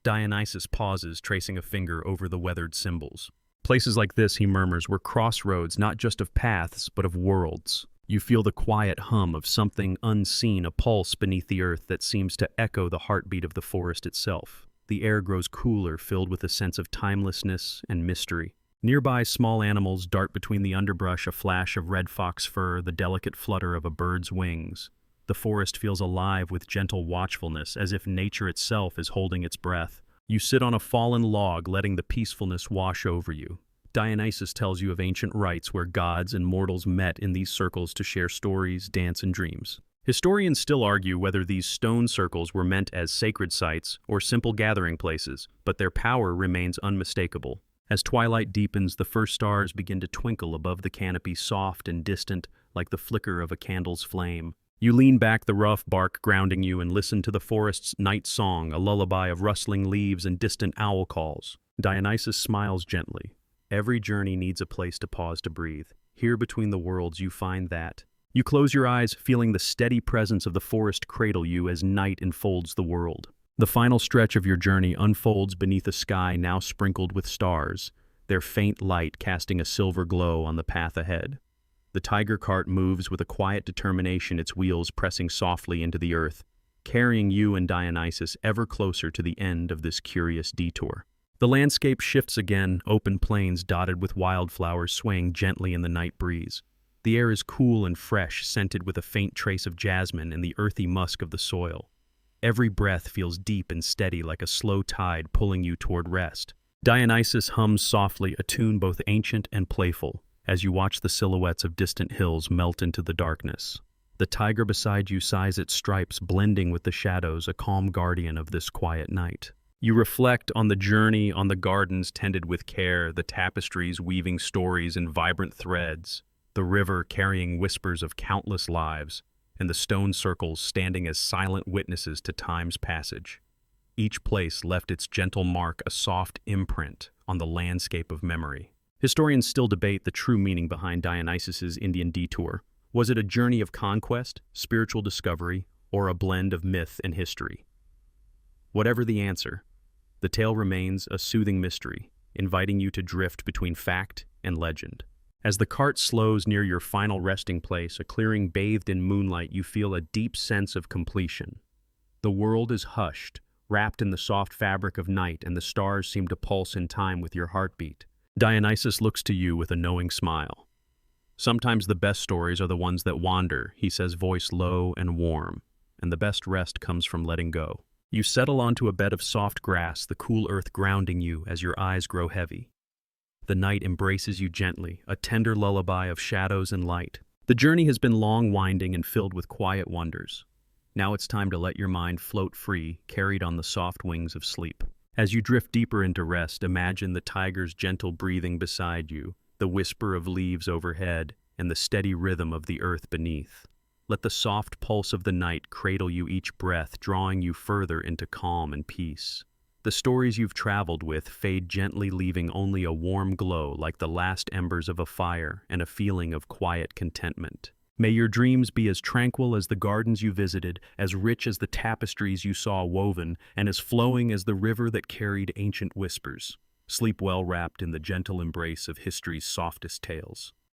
S1: Dionysus pauses, tracing a finger over the weathered symbols. "Places like this," he murmurs, "were crossroads not just of paths, but of worlds." You feel the quiet hum of something unseen, a pulse beneath the earth that seems to echo the heartbeat of the forest itself. The air grows cooler, filled with a sense of timelessness and mystery. Nearby, small animals dart between the underbrush, a flash of red fox fur, the delicate flutter of a bird's wings. The forest feels alive with gentle watchfulness, as if nature itself is holding its breath. You sit on a fallen log, letting the peacefulness wash over you. Dionysus tells you of ancient rites where gods and mortals met in these circles to share stories, dance, and dreams. Historians still argue whether these stone circles were meant as sacred sites or simple gathering places, but their power remains unmistakable. As twilight deepens, the first stars begin to twinkle above the canopy, soft and distant, like the flicker of a candle's flame. You lean back, the rough bark grounding you, and listen to the forest's night song, a lullaby of rustling leaves and distant owl calls. Dionysus smiles gently. Every journey needs a place to pause to breathe. Here between the worlds you find that. You close your eyes, feeling the steady presence of the forest cradle you as night enfolds the world. The final stretch of your journey unfolds beneath a sky now sprinkled with stars, their faint light casting a silver glow on the path ahead. The tiger cart moves with a quiet determination, its wheels pressing softly into the earth, carrying you and Dionysus ever closer to the end of this curious detour. The landscape shifts again, open plains dotted with wildflowers swaying gently in the night breeze. The air is cool and fresh, scented with a faint trace of jasmine and the earthy musk of the soil. Every breath feels deep and steady, like a slow tide pulling you toward rest. Dionysus hums softly, a tune both ancient and playful, as you watch the silhouettes of distant hills melt into the darkness. The tiger beside you sighs its stripes, blending with the shadows, a calm guardian of this quiet night. You reflect on the journey, on the gardens tended with care, the tapestries weaving stories in vibrant threads, the river carrying whispers of countless lives, and the stone circles standing as silent witnesses to time's passage. Each place left its gentle mark, a soft imprint on the landscape of memory. Historians still debate the true meaning behind Dionysus's Indian detour. Was it a journey of conquest, spiritual discovery, or a blend of myth and history? Whatever the answer, the tale remains a soothing mystery, inviting you to drift between fact and legend. As the cart slows near your final resting place, a clearing bathed in moonlight, you feel a deep sense of completion. The world is hushed, wrapped in the soft fabric of night, and the stars seem to pulse in time with your heartbeat. Dionysus looks to you with a knowing smile. Sometimes the best stories are the ones that wander, he says, voice low and warm, and the best rest comes from letting go. You settle onto a bed of soft grass, the cool earth grounding you as your eyes grow heavy. The night embraces you gently, a tender lullaby of shadows and light. The journey has been long, winding, and filled with quiet wonders. Now it's time to let your mind float free, carried on the soft wings of sleep. As you drift deeper into rest, imagine the tiger's gentle breathing beside you, the whisper of leaves overhead, and the steady rhythm of the earth beneath. Let the soft pulse of the night cradle you each breath, drawing you further into calm and peace. The stories you've traveled with fade gently, leaving only a warm glow like the last embers of a fire and a feeling of quiet contentment. May your dreams be as tranquil as the gardens you visited, as rich as the tapestries you saw woven, and as flowing as the river that carried ancient whispers. Sleep well wrapped in the gentle embrace of history's softest tales.